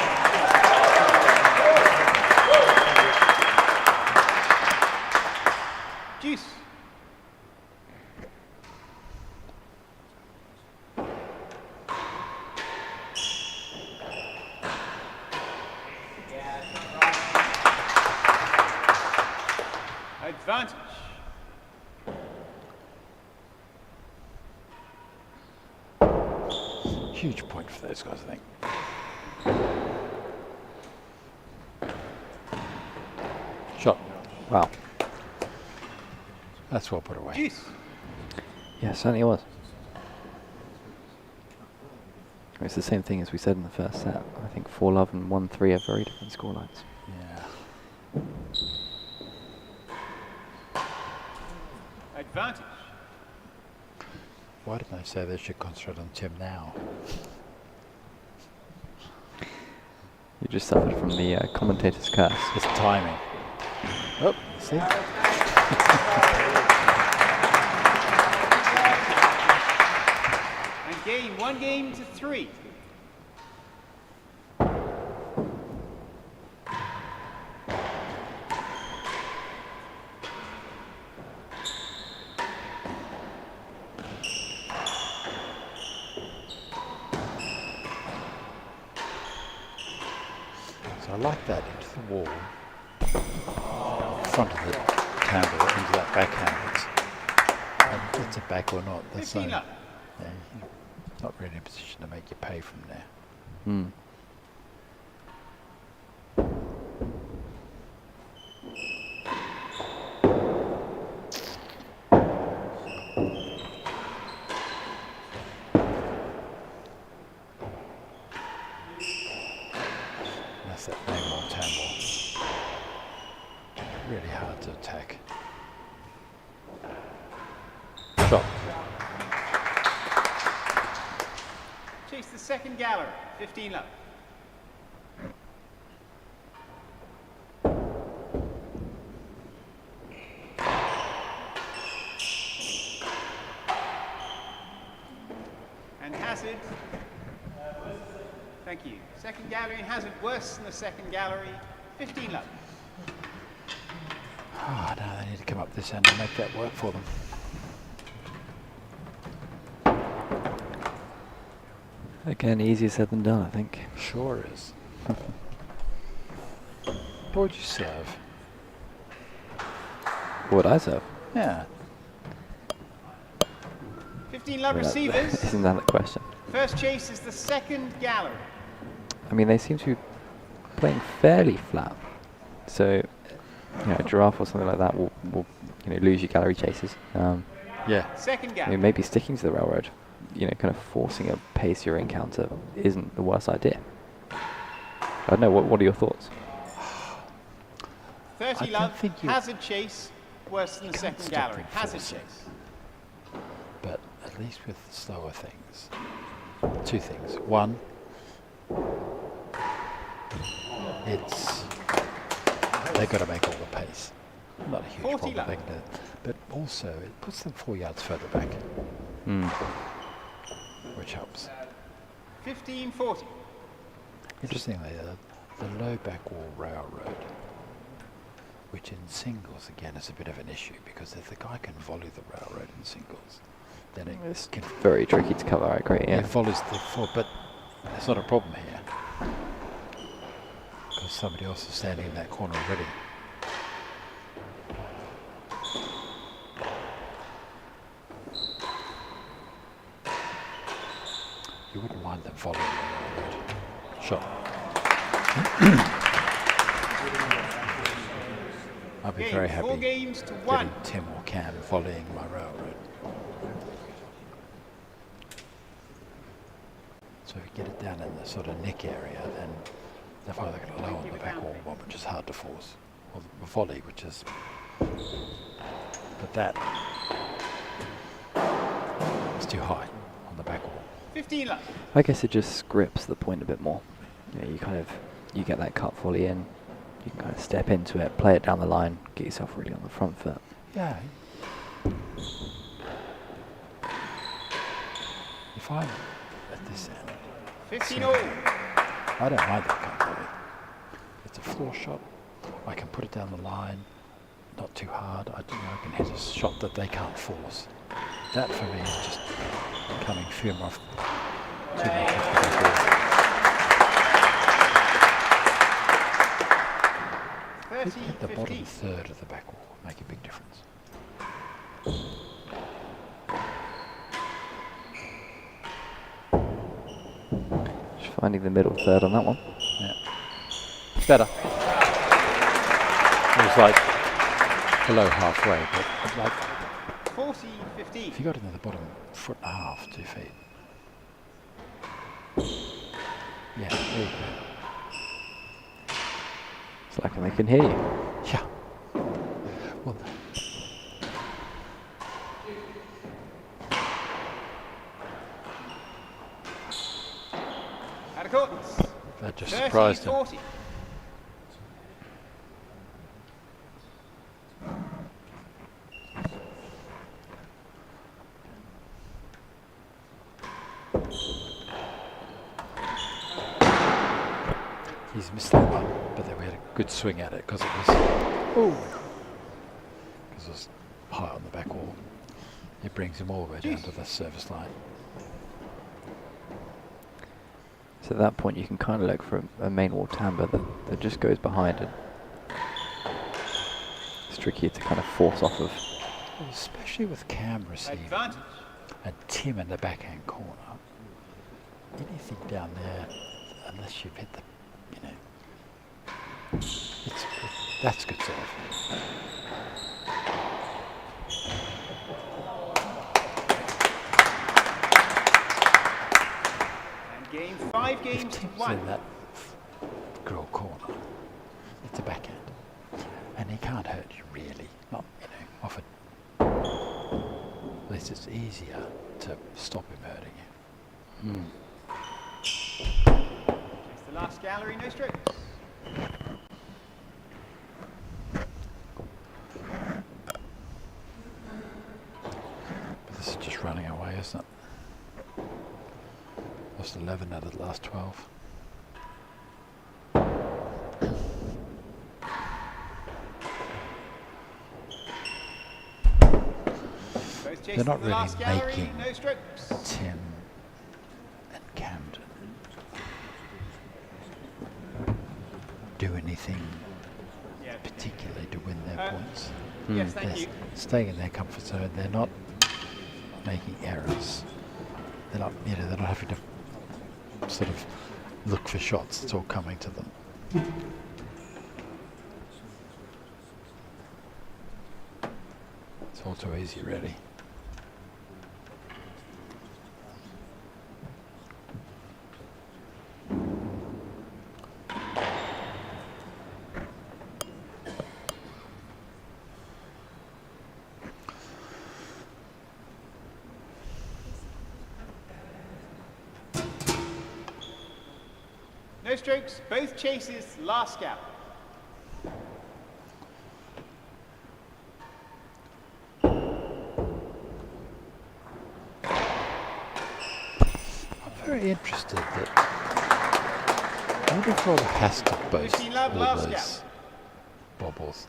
Deuce. Advantage. Huge point for those guys, I think. Shot. Wow. That's well put away. Deuce. Yeah, it certainly was. It's the same thing as we said in the first set. I think 4-love and 1-3 are very different scorelines. Yeah. Advantage. Why didn't I say they should concentrate on Tim now? You just suffered from the commentator's curse. It's timing. Oh, see? And game 1-3. So I like that into the wall, front of the candle, into that backhand. And it's a back or not, that's 15 up. yeah, you're not really in a position to make you pay from there. Hmm. And that's that name on tamble. Really hard to attack. Shot. Chase the second gallery. 15 love. And hazard. Thank you. Second gallery and hazard worse than the second gallery. 15 love. Oh, now they need to come up this end and make that work for them. Again, easier said than done, I think. Sure is. What would you serve? What would I serve? Yeah. 15 love I mean, receivers. Isn't that the question? First chase is the second gallery. I mean, they seem to be playing fairly flat. So a giraffe or something like that will lose your gallery chases. Yeah. Second gallery. Maybe sticking to the railroad, kind of forcing a pacier encounter isn't the worst idea. I don't know. What are your thoughts? 30 don't love, think you- hazard chase, worse than the can't second stop gallery. him Hazard forcing. chase. But at least with slower things, two things. One, they've got to make all the pace. Not a huge 40 problem, love. they can do it. But also it puts them 4 yards further back, which helps. 15-40. Interestingly, the low back wall railroad, which in singles again is a bit of an issue, because if the guy can volley the railroad in singles, then It's it can very tricky to cover. I agree. Yeah. it follows the four, but it's not a problem here because somebody else is standing in that corner already. You wouldn't mind them following the railroad. Sure. I'd be very Game, happy 4 games to getting 1. Tim or Cam volleying my railroad. So if you get it down in the sort of neck area, then they've either got a low on the back wall one, which is hard to force, or the volley, which is... But that is too high on the back wall. 15 love. I guess it just scripts the point a bit more. You get that cut volley in. You can kind of step into it, play it down the line, get yourself really on the front foot. Yeah. If I'm at this end, 15 so all. I don't mind that cut volley. It's a floor shot. I can put it down the line, not too hard. I can hit a shot that they can't force. That for me is just coming firm off too much off the back wall. 30, Hit the bottom 15. third of the back wall would make a big difference. Just finding the middle third on that one. Yeah. Better. It was like below halfway, but like 40, 15. if you got into the bottom foot and a half, 2 feet. Yeah, there you go. It's like they can hear you. Yeah. Well, Out of course. that just 30, surprised him. 40. He's missed that one, but then we had a good swing at it because it was high on the back wall. It brings him all the way down to the service line. So at that point, you can kind of look for a main wall timber that just goes behind it. It's tricky to kind of force off of. Especially with Cam receiving Advantage. and Tim in the backhand corner. Anything down there, unless you've hit the, that's good serve. And game 5 If games to Tim's 1. in that grill corner, it's a backhand, and he can't hurt you really. Not, off it. At least it's easier to stop him hurting you. It's the last gallery, no strokes. But this is just running away, isn't it? Lost 11 out of the last 12. Both They're chasing not the really last gallery, making no strokes. Tim and Camden do anything Yeah. particularly to win their points. Yes, thank They're you. staying in their comfort zone. They're not making errors. They're not, they're not having to sort of look for shots. It's all coming to them. all too easy, really. No strokes, both chases, last gap. I'm very interested that Riviere has to boast 15 love, all last those bobbles.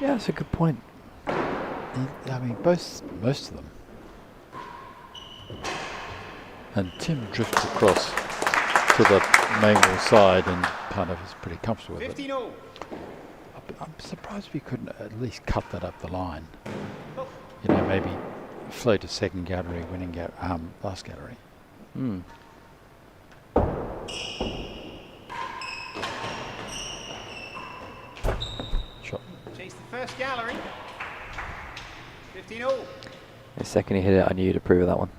Yeah, that's a good point. I mean, most of them. And Tim drifts across to the main wall side and kind of is pretty comfortable with 15 it. all. I'm surprised we couldn't at least cut that up the line. You know, maybe float a second gallery, winning last gallery. Hmm. Shot. Chase the first gallery. 15 all. The second he hit it, I knew you'd approve of that one.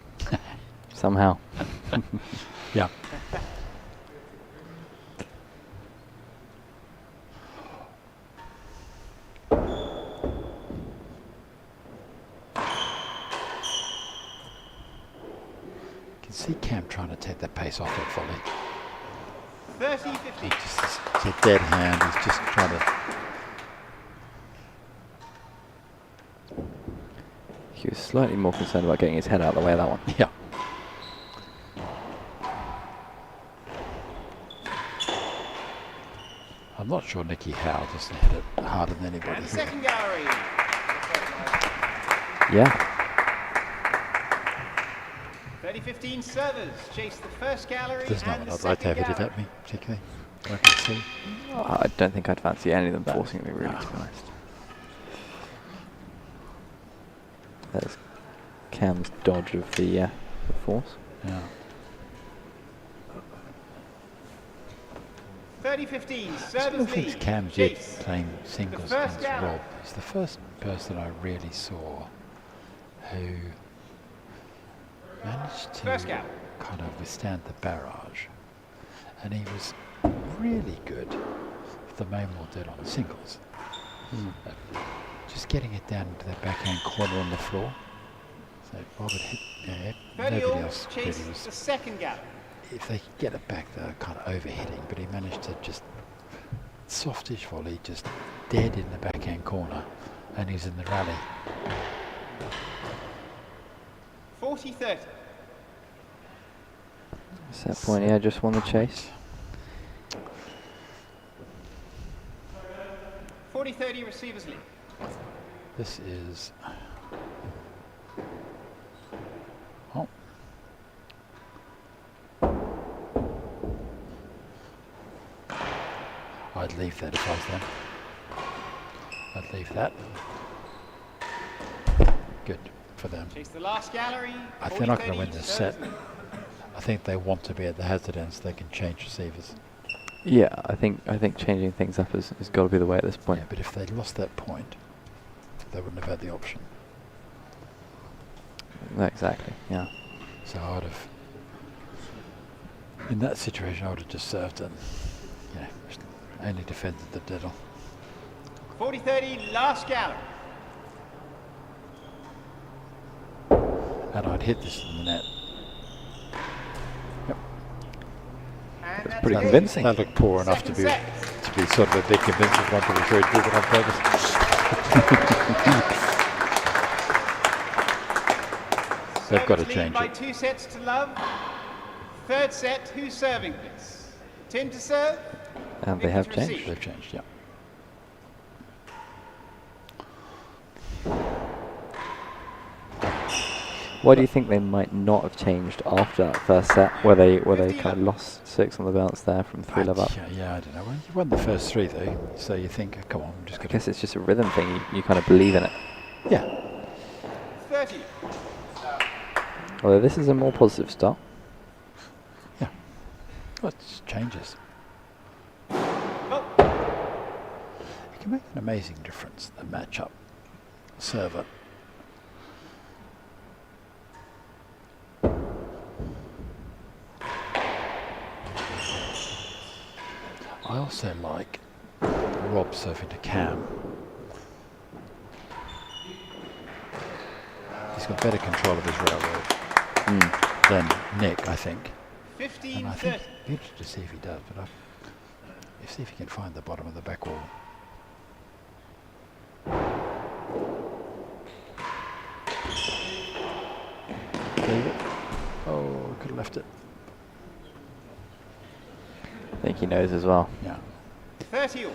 Somehow. Yeah. You can see Cam trying to take that pace off that volley. 30, 50. It's a dead hand. He's just trying to. He was slightly more concerned about getting his head out of the way of that one. Yeah. I'm not sure Nicky Howell doesn't hit it harder than anybody And here. second gallery. Yeah. 30-15 servers. Chase the first gallery. There's no and one the I'd like to have second hit it gallery. at me, particularly. I can see. I don't think I'd fancy any of them forcing me, really, to be honest. There's Cam's dodge of the force. Yeah. 30-15 I servers sort of think lead. Cam's yet Chase. playing singles The first against gallery. Rob. He's the first person I really saw who managed to First gallery. kind of withstand the barrage. And he was really good, the main wall did on the singles. Just getting it down into the backhand corner on the floor. So Robert hit, 30 nobody all. else really Chase was. the second gallery. If they could get it back, they were kind of overhitting, but he managed to just softish volley, just dead in the backhand corner, and he's in the rally. 40-30. Set point, yeah, just won the chase. 40-30 receivers lead. This is. Oh. I'd leave that if I was them. I'd leave that. Good for them. Chase the last gallery. They're not going to 40-30 win this set. servers lead. I think they want to be at the hazard end so they can change receivers. Yeah, I think changing things up has got to be the way at this point. Yeah, but if they'd lost that point, they wouldn't have had the option. Exactly, yeah. So I would have, in that situation, I would have just served and, just only defended the diddle. 40-30 last gallery. And I'd hit this in the net. Yep. And that's pretty game. convincing. That looked poor enough to Second be set. sort of a bit convincing one to be sure he did it on purpose. They've got to Servers lead change by it. 2 sets to love. Third set, who's serving this? Tim to serve. And they Nicky have to changed. receive. They've changed, yeah. Why do you think they might not have changed after that first set, where they kind of lost 6 on the bounce there from 3 love up? Yeah, I don't know. Well, you won the first 3 though, so you think, come on, I'm just I going guess it's just a rhythm thing. You kind of believe in it. Yeah. 30. Although this is a more positive start. Yeah. Well, it just changes. Oh, You can make an amazing difference, the matchup server. I also like Rob serving to Cam. He's got better control of his railroad than Nick, I think. 15, And I 30. think it'd be interesting to see if he does, but see if he can find the bottom of the back wall. Leave it. Oh, could have left it. I think he knows as well. Yeah. 30 all.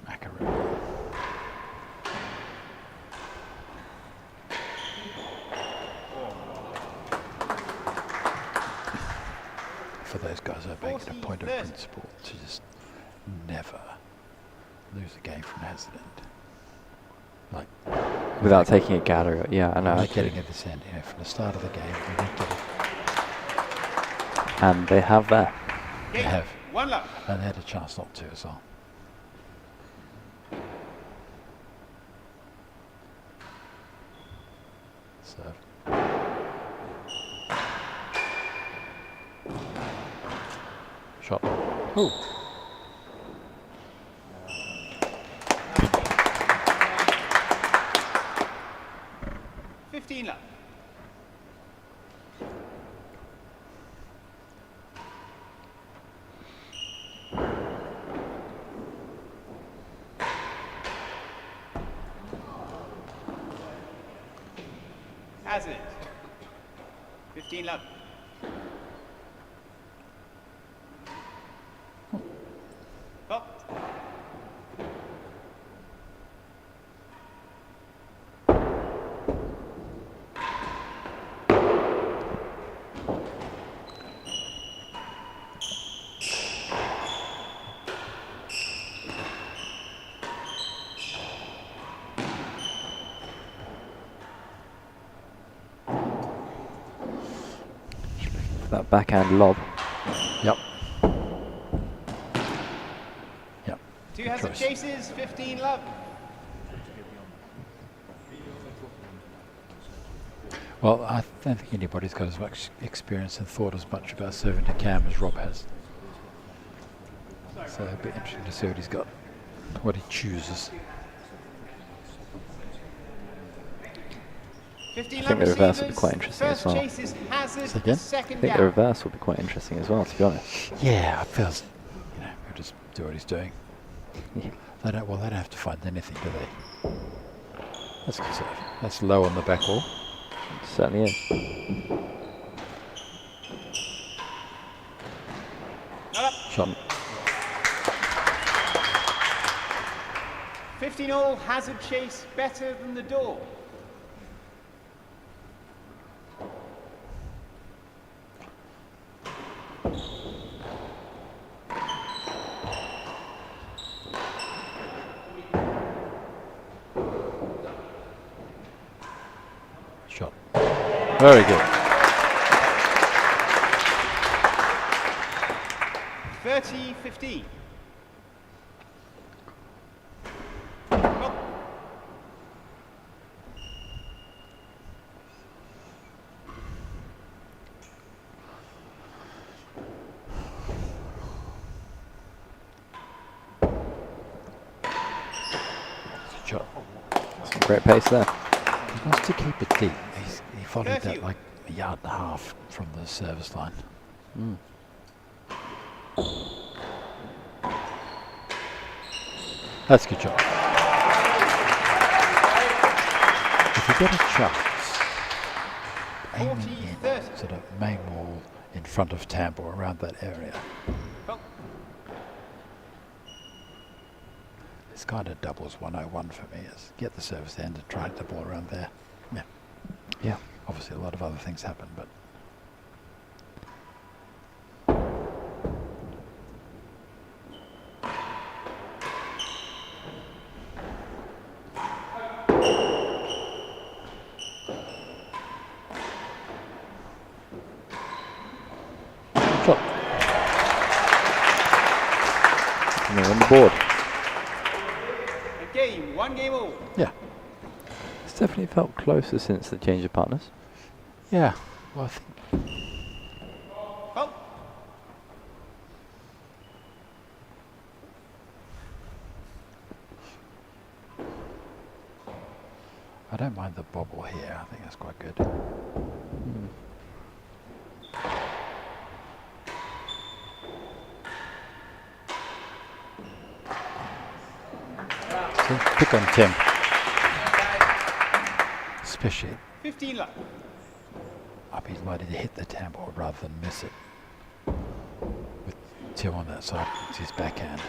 Macaroni. For those guys, I make it a point of principle to just never lose a game from accident. Like, Without taking a gather. Yeah, I know. like getting a descent, from the start of the game, we need to. And they have that. They have. 1 love. And they had a chance not to as well. So. Shot. Ooh. Love. Has it. 15 love. Oh. That backhand lob. Yep. Yep. 2 hazard chases, 15 love. Well, I don't think anybody's got as much experience and thought as much about serving to Cam as Rob has. So it'll be interesting to see what he's got, what he chooses. I think the reverse will be quite interesting as well. Again? I think the reverse will be quite interesting as well, to be honest. Yeah, it feels, we'll just do what he's doing. They don't have to find anything, do they? That's good serve. That's low on the back wall. It certainly is. Shot. 15 all, hazard chase better than the door. Shot. Very good. 30-15. Shot. Some great pace there. He wants to keep it deep. He followed that like a yard and a half from the service line. That's a good job. If you get a chance, aiming in sort of main wall in front of Tampa or around that area. It's kind of doubles 101 for me. Is get the service end and try the ball around there. Yeah. Yeah. Obviously a lot of other things happen, but And they're on the board. A game, 1 game all. Yeah. It's definitely felt closer since the change of partners. Yeah. Well, I think Oh, I don't mind the bobble here. I think that's quite good. So pick on Tim. Especially 15 love. up his body to hit the tambour rather than miss it. With Tim on that side, it's his backhand.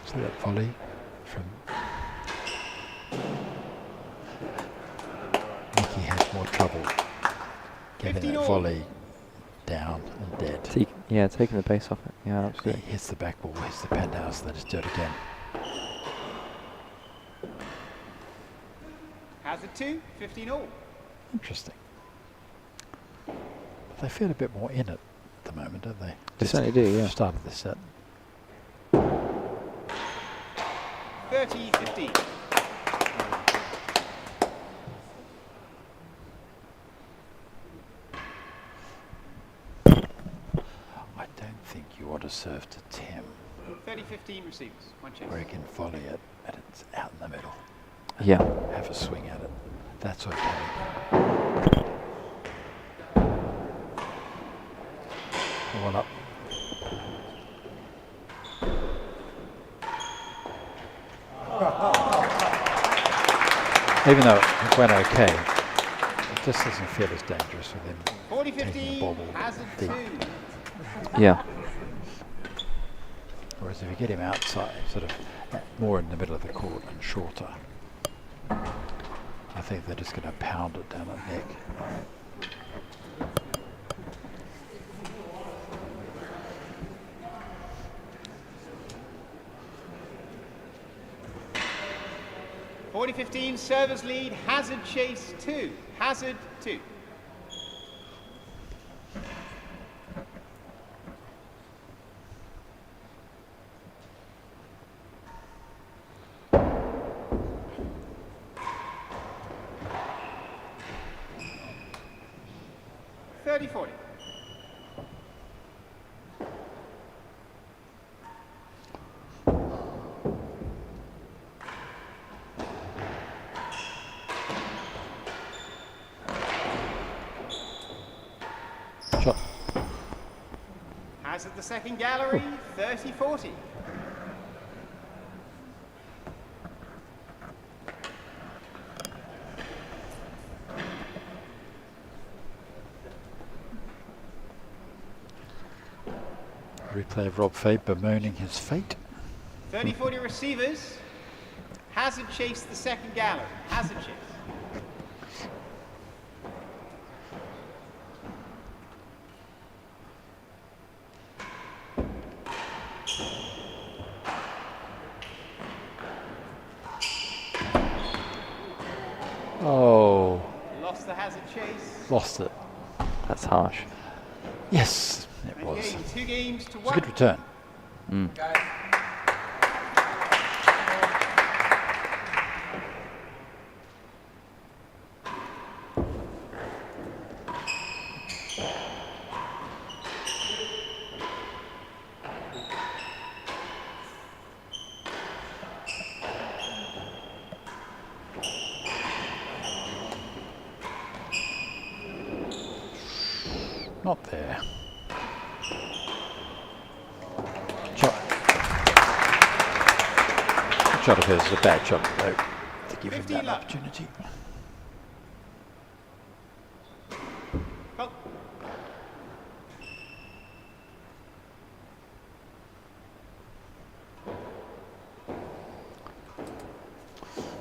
So that volley from Nicky has more trouble getting 15 that all. volley down and dead. Taking the pace off it. Yeah, He absolutely. hits the back ball, hits the penthouse, then it's do it again. Hazard 2, 15 all. Interesting. But they feel a bit more in it at the moment, don't they? They certainly do, yeah. Started the set. 30, 15. I don't think you ought to serve to Tim 30, 15 receivers. 1 chase. where he can volley it and it's out in the middle. Yeah. Have a swing at it. That's okay. One up. Even though it went okay, it just doesn't feel as dangerous with him 40, taking the 15. bobble Hazard deep. 2. Yeah. Whereas if you get him outside, sort of more in the middle of the court and shorter, I think they're just going to pound it down the neck. Forty 15, servers lead, hazard chase 2. Hazard 2. Thirty 40. Shot. Hazard the second gallery, 30 40. Replay of Rob Fahey bemoaning his fate. 30 40 receivers. Hazard chase the second gallery. Hazard chase. Oh, Lost the hazard chase. lost it. That's harsh. Yes, it And was. game, 2 games to It's a 1. good return. Not there. Shot. Good shot of his is a bad shot, though, to give him 15 that love. opportunity. Oh,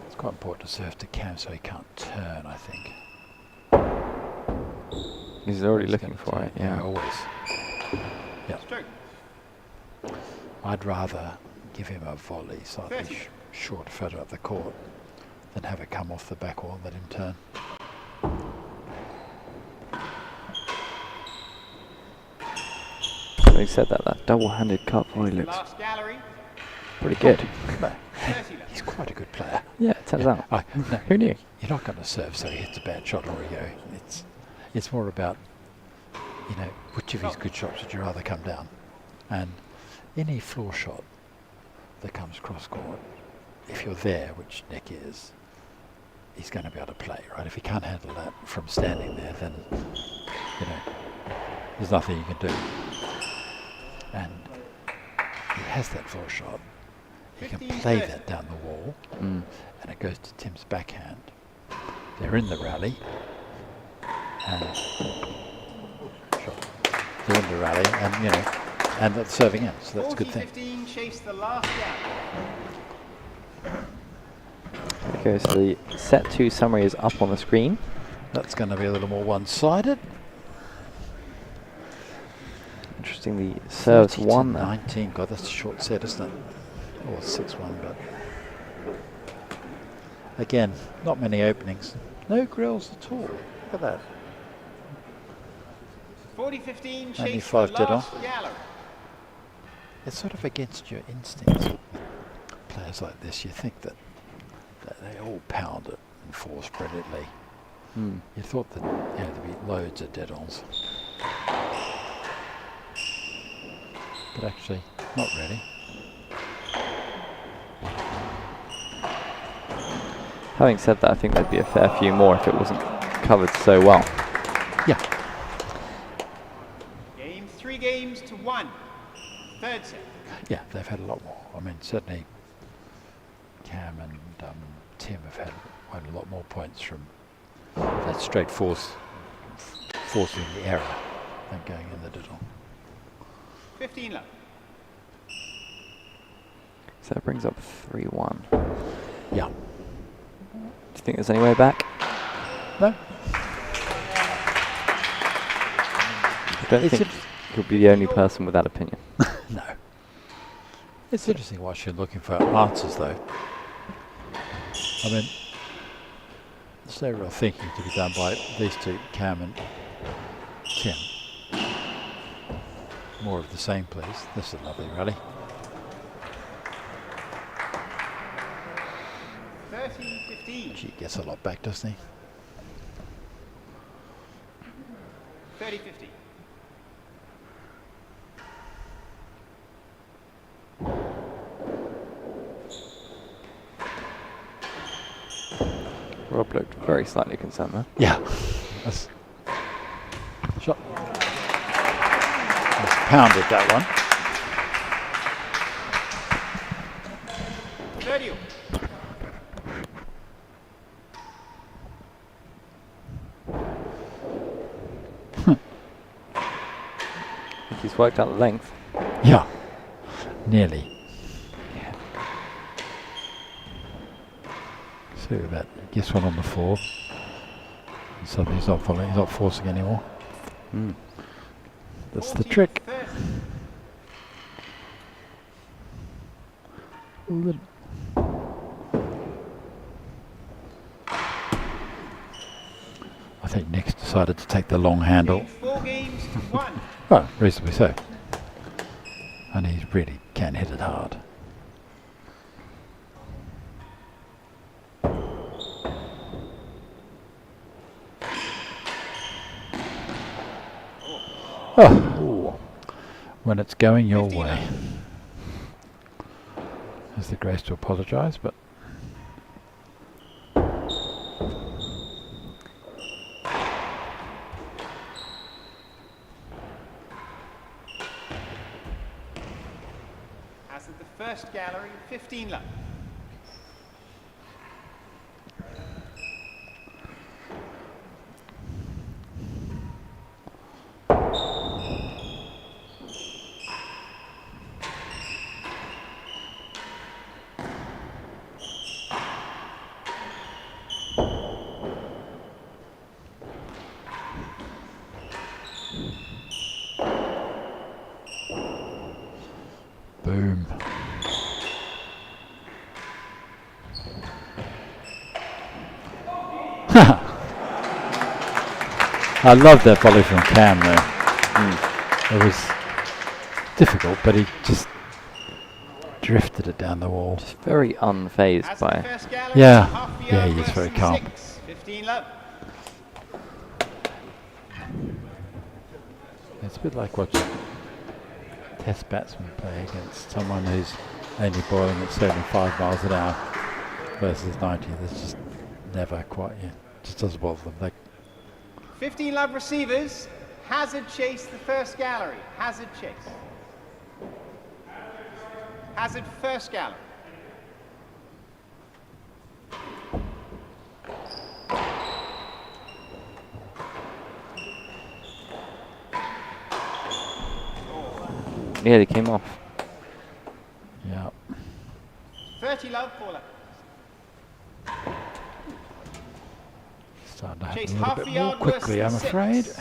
It's quite important to serve to Cam so he can't turn, I think. He's already He's looking gonna for turn. it. Yeah. Always. Yeah. stroke. I'd rather give him a volley slightly 30. short further up the court than have it come off the back wall and let him turn. Having said that, that double-handed cut volley looks Last gallery. pretty good. But 30 he's quite a good player. Yeah, it turns out. No, Who knew? you're not going to serve so he hits a bad shot or a go. It's more about, you know, which of his good shots would you rather come down? And any floor shot that comes cross court, if you're there, which Nick is, he's going to be able to play, right? If he can't handle that from standing there, then, you know, there's nothing you can do. And he has that floor shot. He can play that down the wall, and it goes to Tim's backhand. They're in the rally, and shot. They're in the rally, and you know, and that's serving in, so that's a good thing. 40-15, chase the last gap. Okay, so the set 2 summary is up on the screen. That's going to be a little more one-sided. Interesting, the serves 30 to one there. 19. God, that's a short set, isn't it? Or 6-1, but again, not many openings. No grills at all. Look at that. 40-15, Only chase 5 the dead last on. gallery. It's sort of against your instincts. Players like this, you think that they all pound it and force brilliantly. You thought that there'd be loads of dead-ons. But actually, not really. Having said that, I think there'd be a fair few more if it wasn't covered so well. Yeah. Game 3 games to 1. Third set. Yeah, they've had a lot more. I mean, certainly Cam and Tim have had quite a lot more points from that straight forcing the error than going in the diddle. 15 love. So that brings up 3-1. Yeah. Do you think there's any way back? No. I don't think you'll be the only person with that opinion. No. It's interesting whilst you're looking for answers, though. I mean, there's no real thinking to be done by these two, Cam and Tim. More of the same, please. This is a lovely rally. 13-15. He gets a lot back, doesn't he? 30-50. Rob looked very slightly concerned there. Yeah. That's shot. That's pounded that one. 30. I think he's worked out the length. Yeah. Nearly. Yeah. See that. Gets one on the floor. And suddenly he's not following. He's not forcing anymore. That's the trick. 30. I think Nick's decided to take the long handle. Game 4 games to 1. Oh, reasonably so. And he really can hit it hard. Oh, when it's going your 15 way. Has the grace to apologise, but As at the first gallery, 15 love. boom. I love that volley from Cam there. It was difficult, but he just drifted it down the wall. Just very unfazed by it. Yeah, he is very calm. 15 love. It's a bit like watching test batsmen play against someone who's only bowling at 75 miles an hour versus 90. That's just never quite, just doesn't bother them. Like 15 love receivers. Hazard chase the first gallery. Hazard chase. Hazard first gallery. Yeah, they came off. Yeah. 30 love, Paula. Starting to Chase happen a half little a bit more yard worse quickly, than I'm afraid. 6.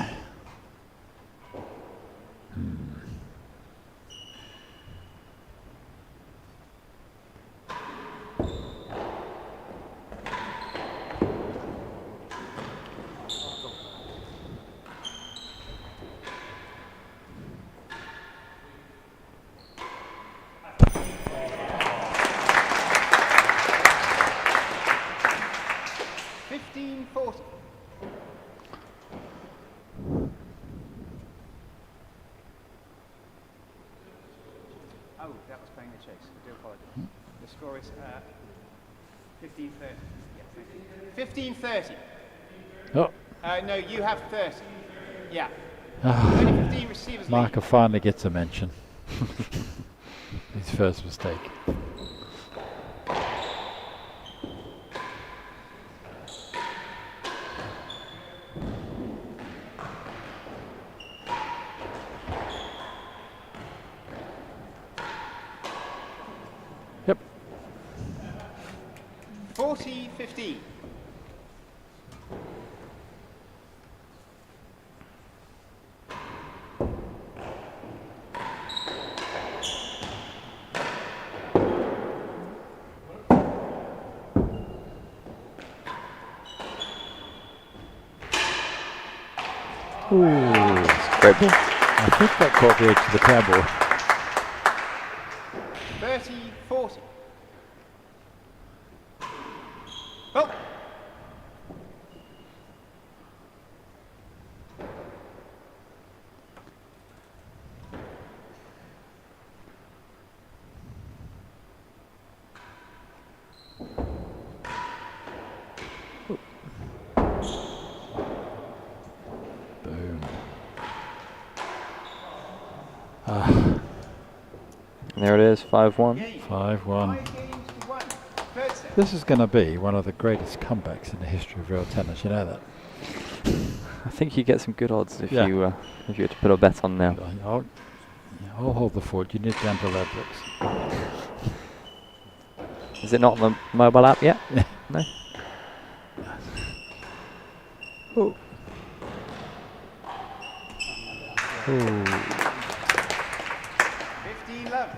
Oh, that was playing the chase. I do apologise. The score is 15-30. Yeah, thank you. 15-30. Oh, No, you have 30. Yeah. Ah, Only 15 receivers lead. Marker finally gets a mention. His first mistake. Yep. 40-15. Ooh, it's great ball. I think that caught the edge of the table. 30-40. Oh! Boom. There it is, 5-1. 5-1. 5 games to 1. Third set. This is going to be one of the greatest comebacks in the history of real tennis. You know that. I think you get some good odds if Yeah. you were to put a bet on now. I'll hold the fort. You need down to Ladbrokes. Is it not on the mobile app yet? Yeah. No. Oh. Ooh. 15-11.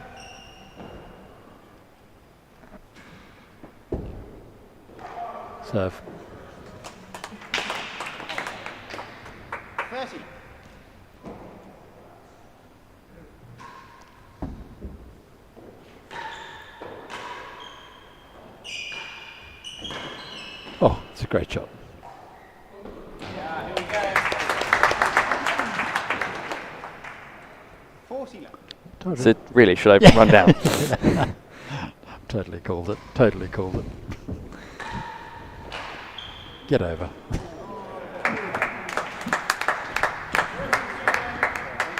Serve. 30. Oh, it's a great shot. Yeah, here we go. 40 left. Totally. So really, should I run down? Totally called it. Totally called it. Get over. Thank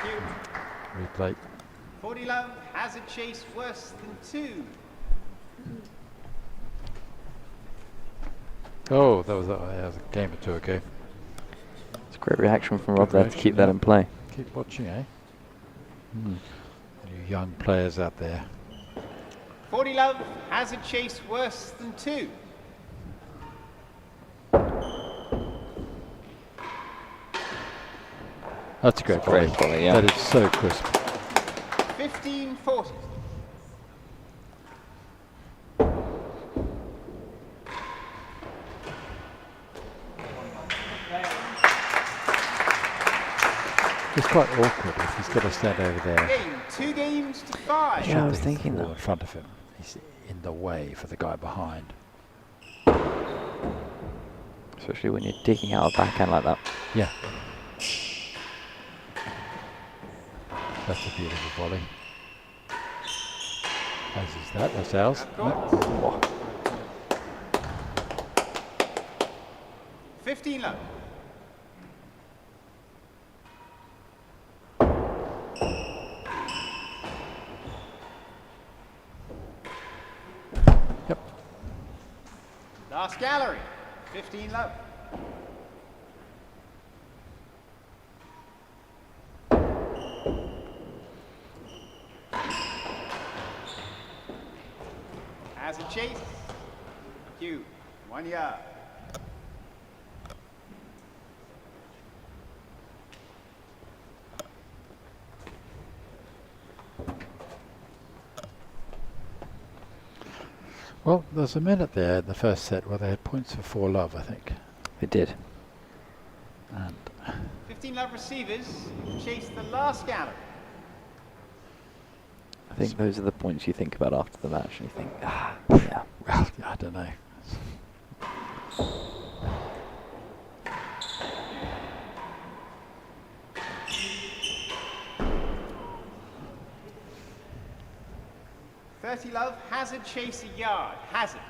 you. Replay. 40 love, hazard chase worse than 2. Oh, that was a game or two ago. It's a great reaction from Rob Good there to reaction, keep that yeah. in play. Keep watching, eh? You young players out there. 40 love, hazard chase worse than 2. That's a great It's a great volley. volley, yeah. That is so crisp. 15-40. quite awkward if he's got to stand over there. Game, 2 games to 5. Yeah, I was shoving thinking the ball that. in front of him. He's in the way for the guy behind. Especially when you're digging out a backhand like that. Yeah. That's a beautiful volley. As is that. That's ours. No. 15 love. Yep. Last gallery. 15 love. As a chase. Cue. 1 yard. Well, there's a minute there in the first set where they had points for 4 love, I think. It did. And 15 love receivers chase the last gallery. I think those are the points you think about after the match, and you think, yeah. well, I don't know. Love, hazard, chase a yard, hazard.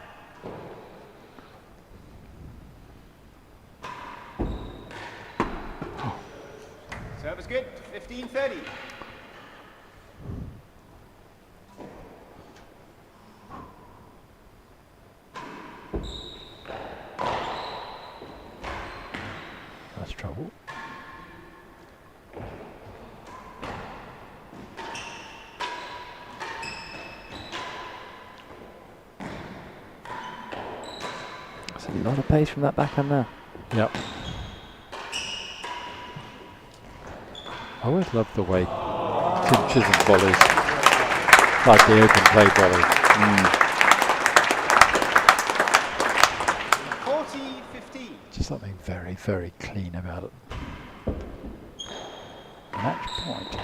Serve is good, 15-30. That's trouble. A lot of pace from that backhand there. Yep. I always love the way Tim Chisholm volleys, like the open play volley. 40-15. Just something very, very clean about it. Match point.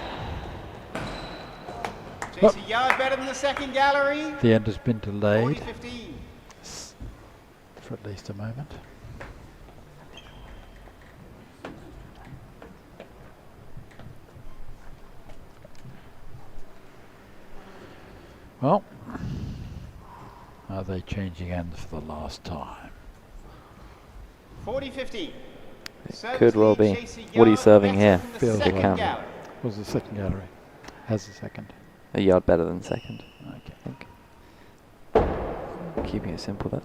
Chase a yard better than the second gallery. The end has been delayed 40-15. for at least a moment. Well, are they changing ends for the last time? 40-15. It could well be. What are you serving here? Feels Big like count. What was the second gallery? Has the second. A yard better than second, Okay. I think. Keeping it simple there.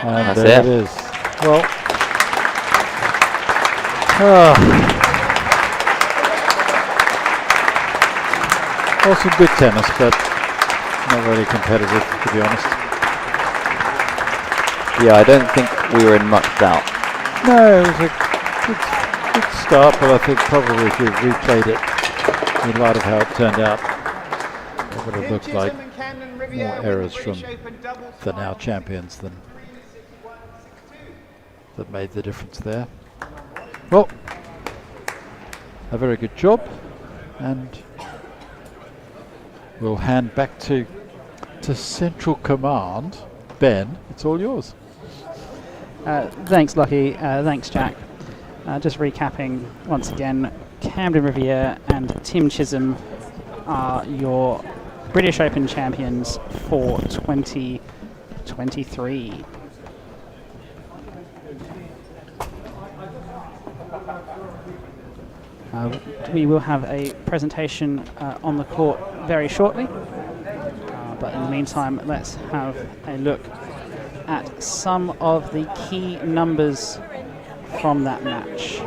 And That's there it. it is. Well, well, some good tennis, but not really competitive, to be honest. Yeah, I don't think we were in much doubt. No, it was a good start, but I think probably if you replayed it in light of how it turned out, it would have looked like Chisholm and Camden, more Riviere errors win the from British Open doubles the now final. champions than that made the difference there. Well, a very good job, and we'll hand back to Central Command. Ben, it's all yours. Thanks, Lucky. Thanks, Jack. Just recapping once again, Camden Riviere and Tim Chisholm are your British Open champions for 2023. We will have a presentation on the court very shortly, but in the meantime, let's have a look at some of the key numbers from that match.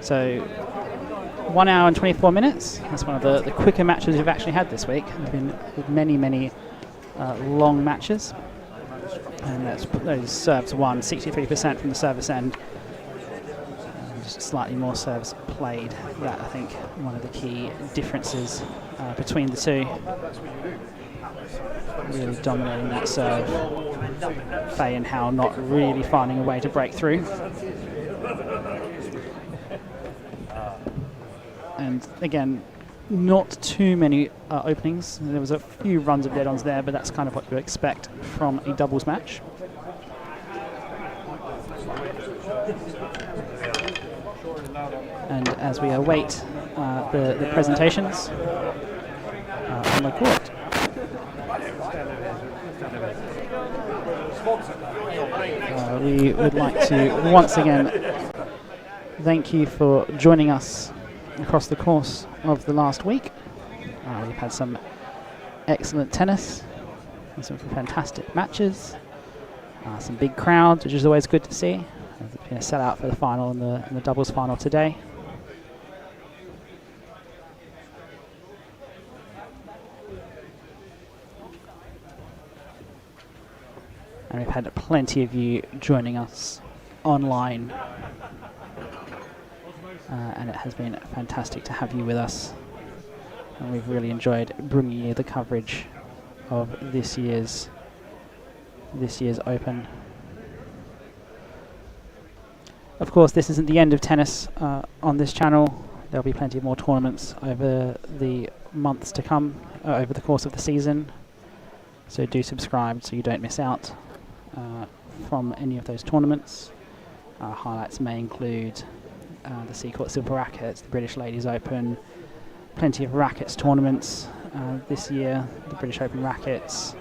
So 1 hour and 24 minutes. That's one of the quicker matches we've actually had this week. There have been many long matches. And those serves won 63% from the service end. slightly more serves played. That, I think, one of the key differences between the two. Really dominating that serve. Fahey and Howell not really finding a way to break through. And again, not too many openings. There was a few runs of dead-ons there, but that's kind of what you expect from a doubles match. And as we await the presentations on the court. We would like to once again thank you for joining us across the course of the last week. We've had some excellent tennis and some fantastic matches, some big crowds, which is always good to see. There's been a sellout for the final and the doubles final today. And we've had plenty of you joining us online. And it has been fantastic to have you with us. And we've really enjoyed bringing you the coverage of this year's Open. Of course, this isn't the end of tennis on this channel. There'll be plenty more tournaments over the months to come, over the course of the season. So do subscribe so you don't miss out from any of those tournaments. Highlights may include the Seacourt Silver Rackets, the British Ladies Open, plenty of rackets tournaments this year, the British Open Rackets,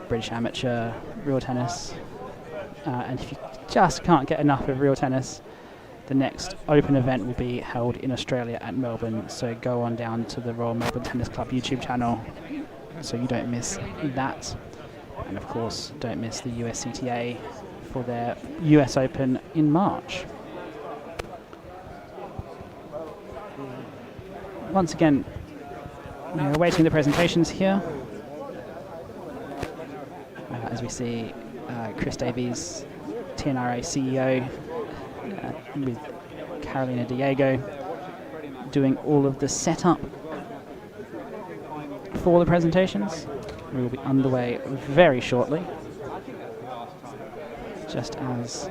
British Amateur, real tennis. And if you just can't get enough of real tennis, the next Open event will be held in Australia at Melbourne, so go on down to the Royal Melbourne Tennis Club YouTube channel so you don't miss that. And of course, don't miss the USCTA for their US Open in March. Once again, we're awaiting the presentations here. As we see Chris Davies, T&RA CEO, with Carolina Diego doing all of the setup for the presentations. We will be underway very shortly, just as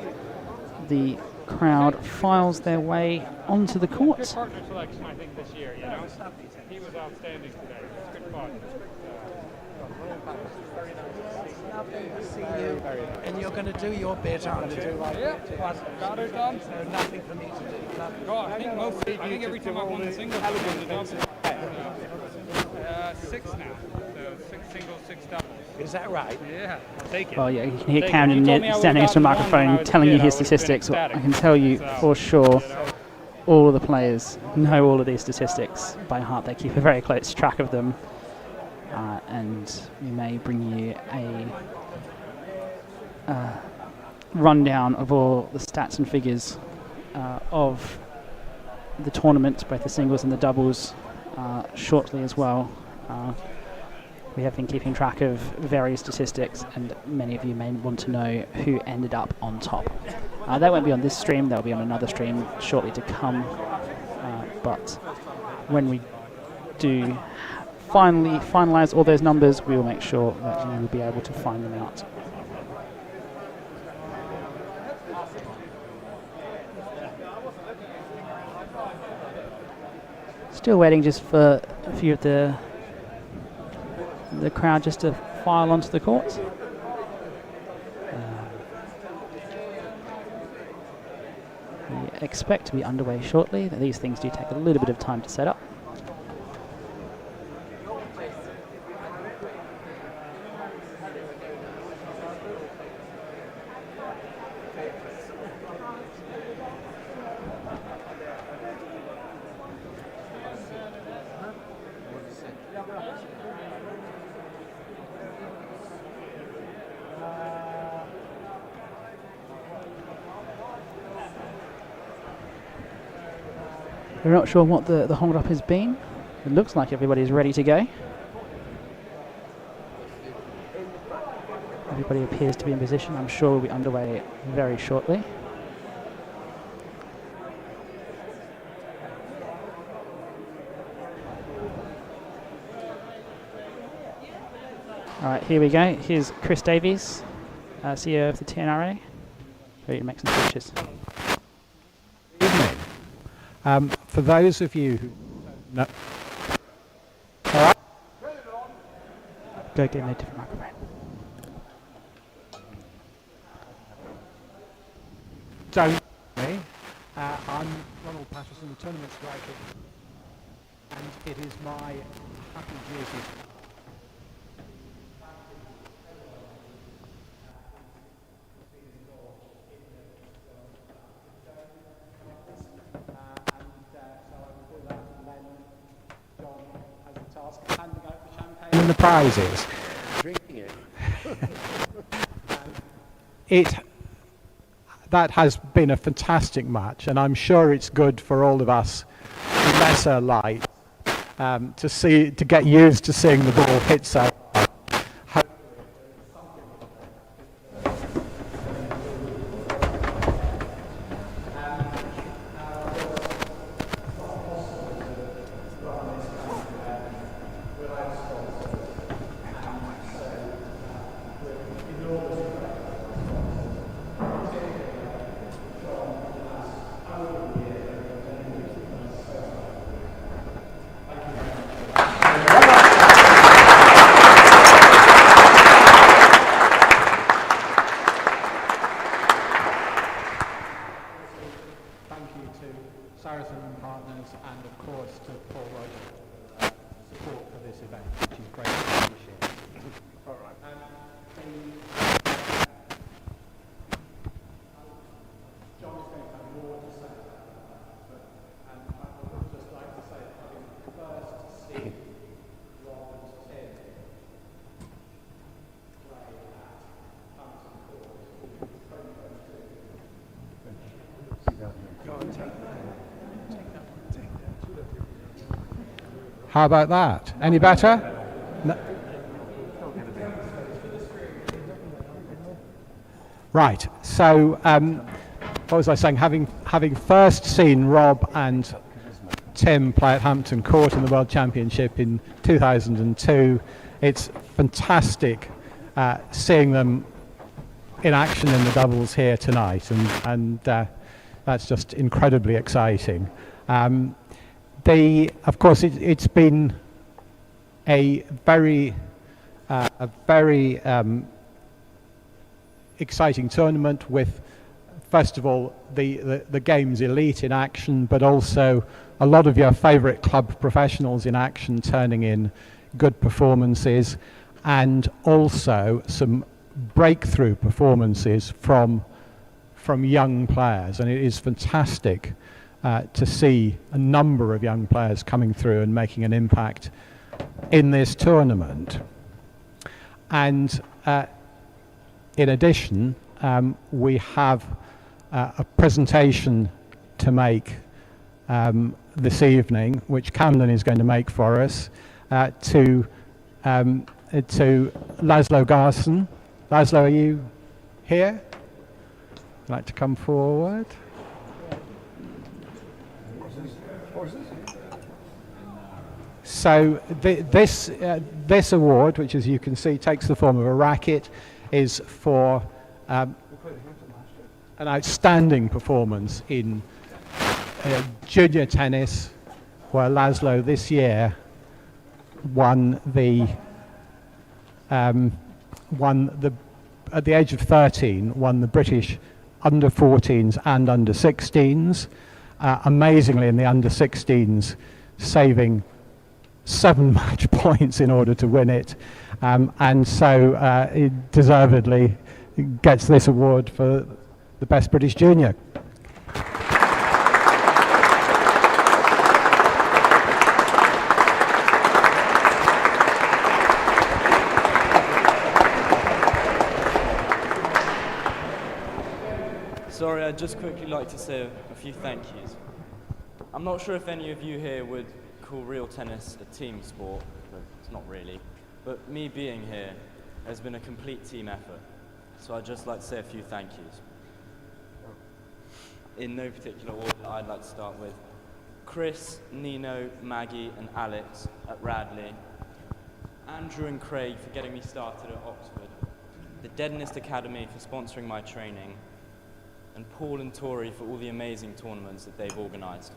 the crowd files their way onto the court. Good partner selection, I think, this year. You know, he was outstanding today. It's good fun. Lovely to see you, and you're going to do your bit, aren't you? Yeah, got her done. So nothing for me to do. Nothing. Oh, I think every time I've won the singles, I've won the doubles. 6 now. So 6 singles, 6 doubles. Is that right? Yeah, I'll take it. Well, yeah, you can hear Camden standing next to a microphone telling you his statistics. Well, I can tell you for sure all of the players know all of these statistics by heart. They keep a very close track of them. And we may bring you a rundown of all the stats and figures of the tournament, both the singles and the doubles, shortly as well. We have been keeping track of various statistics, and many of you may want to know who ended up on top. That won't be on this stream, that'll be on another stream shortly to come. But when we do finally finalize all those numbers, we will make sure that you will be able to find them out. Still waiting just for a few of the crowd just to file onto the court. We expect to be underway shortly. These things do take a little bit of time to set up. We're not sure what the hold-up has been. It looks like everybody's ready to go. Everybody appears to be in position. I'm sure we'll be underway very shortly. All right, here we go. Here's Chris Davies, CEO of the T&RA, ready to make some speeches. Evening. For those of you who know, Go get me a different microphone. don't know me, I'm Ronald Patterson, the tournament striker, and it is my happy duty. Handing out the champagne and the prizes. Drinking it. That has been a fantastic match, and I'm sure it's good for all of us in lesser light to get used to seeing the ball hit so. Sarasin and partners, and of course to Paul Roger support for this event, which is great to appreciate. All right. John is going to have more to say, but I would just like to say, having first seen Rob and Tim play at Hampton Court in 2022. How about that? Any better? No. Right. So, what was I saying? Having first seen Rob and Tim play at Hampton Court in the World Championship in 2002, it's fantastic seeing them in action in the doubles here tonight, and that's just incredibly exciting. Of course, it's been a very exciting tournament with, first of all, the game's elite in action, but also a lot of your favourite club professionals in action turning in good performances, and also some breakthrough performances from young players, and it is fantastic to see a number of young players coming through and making an impact in this tournament. And in addition, we have a presentation to make this evening, which Camden is going to make for us, to Laszlo Garson. Laszlo, are you here? Would you like to come forward? So this award, which as you can see takes the form of a racket, is for an outstanding performance in junior tennis, where Laszlo this year won at the age of 13, won the British under 14s and under 16s. Amazingly, in the under 16s, saving 7 match points in order to win it, and so it deservedly gets this award for the best British junior. Sorry, I'd just quickly like to say a few thank yous. I'm not sure if any of you here would call real tennis a team sport, but it's not really. But me being here has been a complete team effort, so I'd just like to say a few thank yous. In no particular order, I'd like to start with Chris, Nino, Maggie and Alex at Radley, Andrew and Craig for getting me started at Oxford, the Deadnist Academy for sponsoring my training, and Paul and Tori for all the amazing tournaments that they've organised.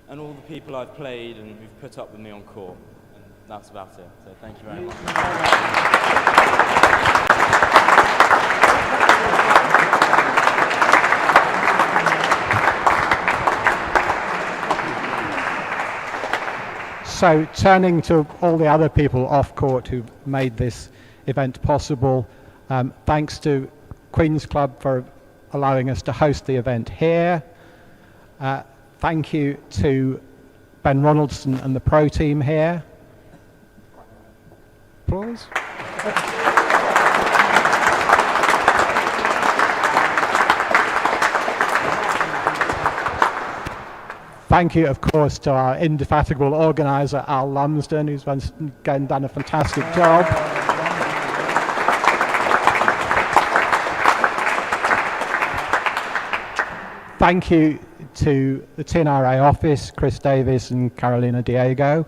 And all the people I've played and who've put up with me on court. And that's about it. So thank you very much. So turning to all the other people off court who made this event possible, thanks to Queen's Club for allowing us to host the event here. Thank you to Ben Ronaldson and the pro team here. Applause. Thank you, of course, to our indefatigable organiser, Al Lumsden, who's once again done a fantastic job. Thank you to the T&RA office, Chris Davis and Carolina Diego.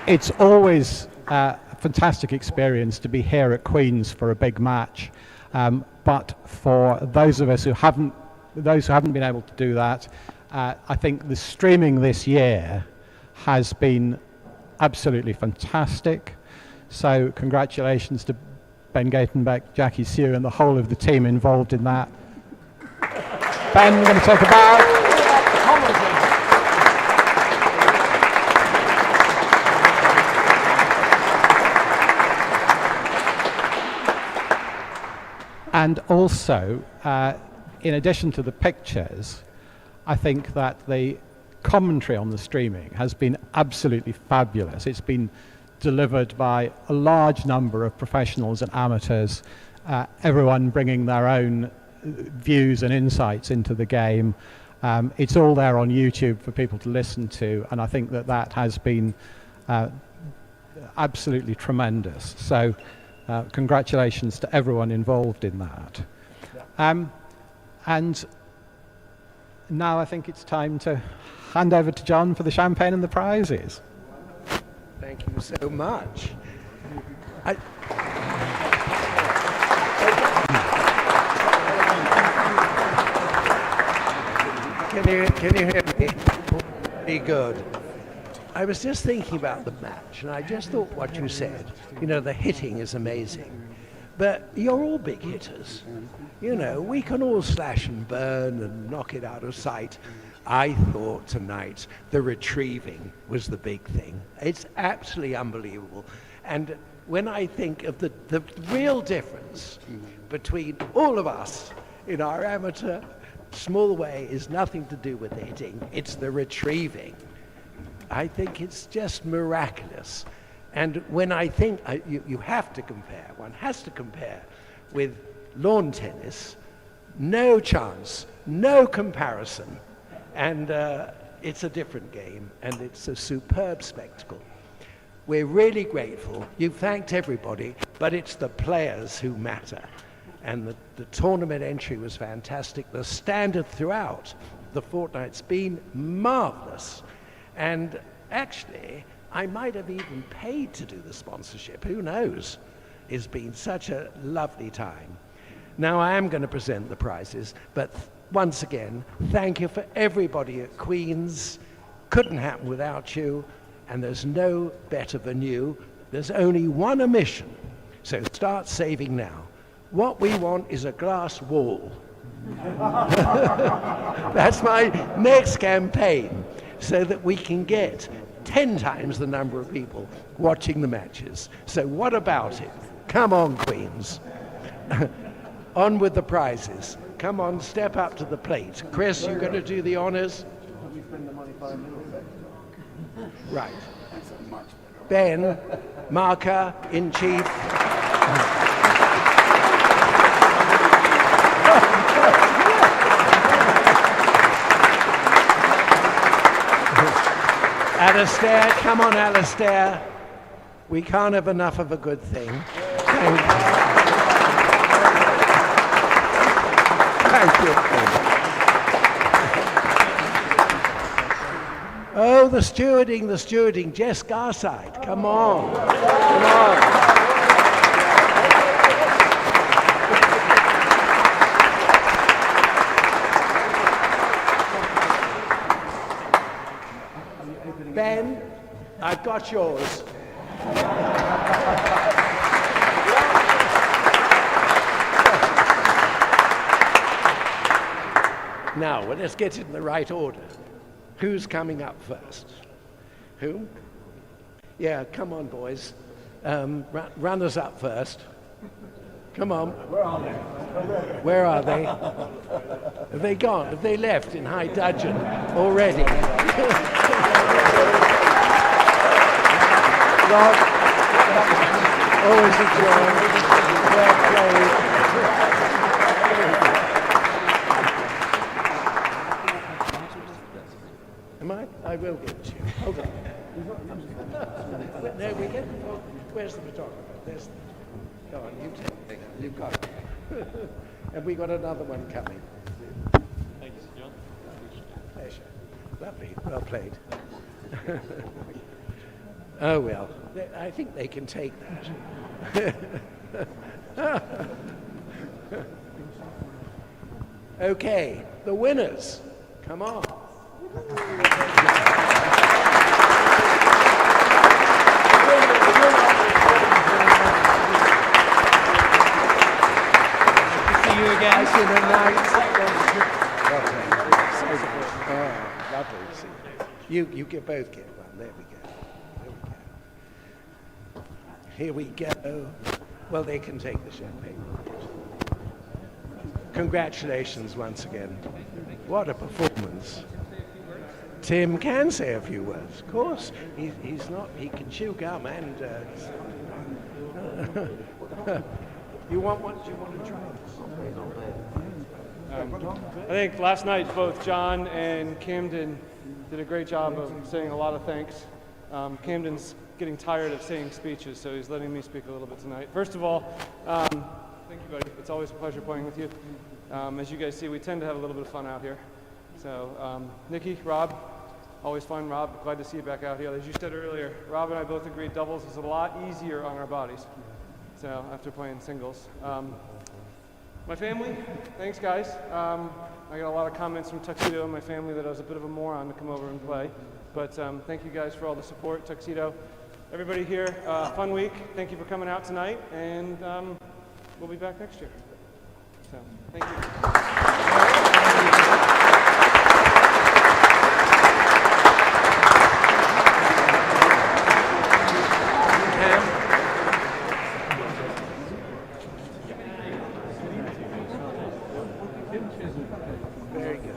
It's always a fantastic experience to be here at Queen's for a big match, but for those of us who haven't been able to do that, I think the streaming this year has been absolutely fantastic. So congratulations to Ben Gatenbeck, Jackie Sue and the whole of the team involved in that. Ben, we're going to take a bow. And also, in addition to the pictures, I think that the commentary on the streaming has been absolutely fabulous. It's been delivered by a large number of professionals and amateurs, everyone bringing their own views and insights into the game. It's all there on YouTube for people to listen to, and I think that that has been absolutely tremendous. So congratulations to everyone involved in that. And now I think it's time to hand over to John for the champagne and the prizes. Thank you so much. Can you hear me? Be good. I was just thinking about the match, and I just thought what you said. You know, the hitting is amazing, but you're all big hitters. You know, we can all slash and burn and knock it out of sight. I thought tonight the retrieving was the big thing. It's absolutely unbelievable. And when I think of the real difference between all of us in our amateur small way is nothing to do with the hitting, it's the retrieving. I think it's just miraculous. And when I think you have to compare, one has to compare with lawn tennis, no chance, no comparison. And it's a different game, and it's a superb spectacle. We're really grateful. You've thanked everybody, but it's the players who matter. And the tournament entry was fantastic. The standard throughout the fortnight's been marvelous. And actually, I might have even paid to do the sponsorship. Who knows? It's been such a lovely time. Now I am going to present the prizes, but once again, thank you for everybody at Queen's. Couldn't happen without you, and there's no better than you. There's only one omission, so start saving now. What we want is a glass wall. That's my next campaign, so that we can get 10 times the number of people watching the matches. So what about it? Come on, Queens. On with the prizes. Come on, step up to the plate. Chris, you're going to do the honors? Right. Ben, marker in chief. Alistair, come on, Alistair. We can't have enough of a good thing. Thank you. Thank you. the stewarding, Jess Garside, come on, come on. Ben, I've got yours. Now, well, let's get it in the right order. Who's coming up first? Who? Yeah, come on, boys. Runners up first. Come on. Where are they? Where are they? Have they gone? Have they left in high dudgeon already? Rob, always a joy. Well played. Am I? I will give it to you. Hold on. No, we get. Where's the photographer? There's. Go on, you take it. You've got it. Have we got another one coming? Thanks, John. Pleasure. Lovely. Well played. Oh well, I think they can take that. Okay, the winners. Come on. See you again. Nice and nice. Oh, lovely to see you. You both get one. There we go. Here we go. Well, they can take the champagne. Congratulations once again. What a performance. Tim can say a few words. Of course, he's not, he can chew gum and... you want one? Do you want to try I think last night both John and Camden did a great job of saying a lot of thanks. Camden's getting tired of saying speeches, so he's letting me speak a little bit tonight. First of all, thank you, buddy. It's always a pleasure playing with you. As you guys see, we tend to have a little bit of fun out here. So, Nikki, Rob, always fun. Rob, glad to see you back out here. As you said earlier, Rob and I both agreed doubles is a lot easier on our bodies. So, after playing singles. My family, thanks guys. I got a lot of comments from Tuxedo and my family that I was a bit of a moron to come over and play. But thank you guys for all the support, Tuxedo. Everybody here, fun week. Thank you for coming out tonight, and we'll be back next year. So, thank you. Very good.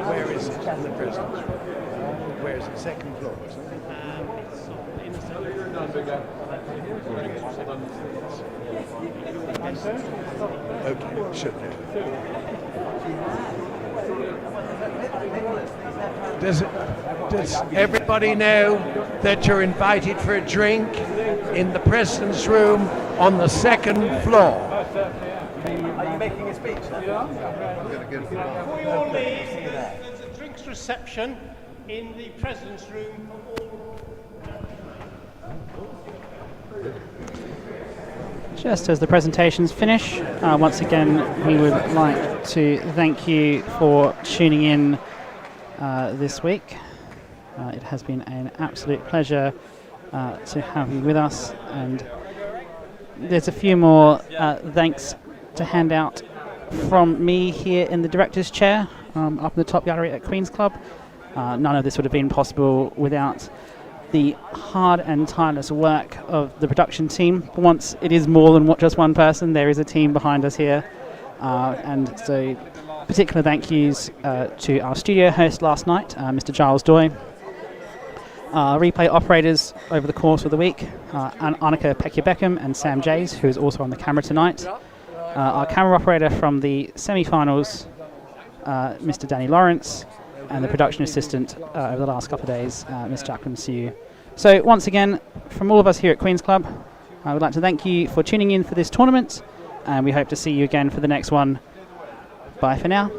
Where is it in the prisons? Where is it? Second floor? Okay, should know. Does everybody know that you're invited for a drink in the president's room on the second floor? Are you making a speech? Before you all leave, there's a drinks reception in the president's room for all. Just as the presentations finish, once again we would like to thank you for tuning in this week. It has been an absolute pleasure to have you with us, and there's a few more thanks to hand out from me here in the director's chair up in the top gallery at Queen's Club. None of this would have been possible without the hard and tireless work of the production team. For once, it is more than just one person. There is a team behind us here. And so particular thank yous to our studio host last night, Mr. Giles Doy. Our replay operators over the course of the week, Annika Pecchia-Beckham and Sam Jays, who is also on the camera tonight. Our camera operator from the semi-finals, Mr. Danny Lawrence, and the production assistant over the last couple of days, Ms. Jacqueline Siu. So once again, from all of us here at Queen's Club, I would like to thank you for tuning in for this tournament, and we hope to see you again for the next one. Bye for now.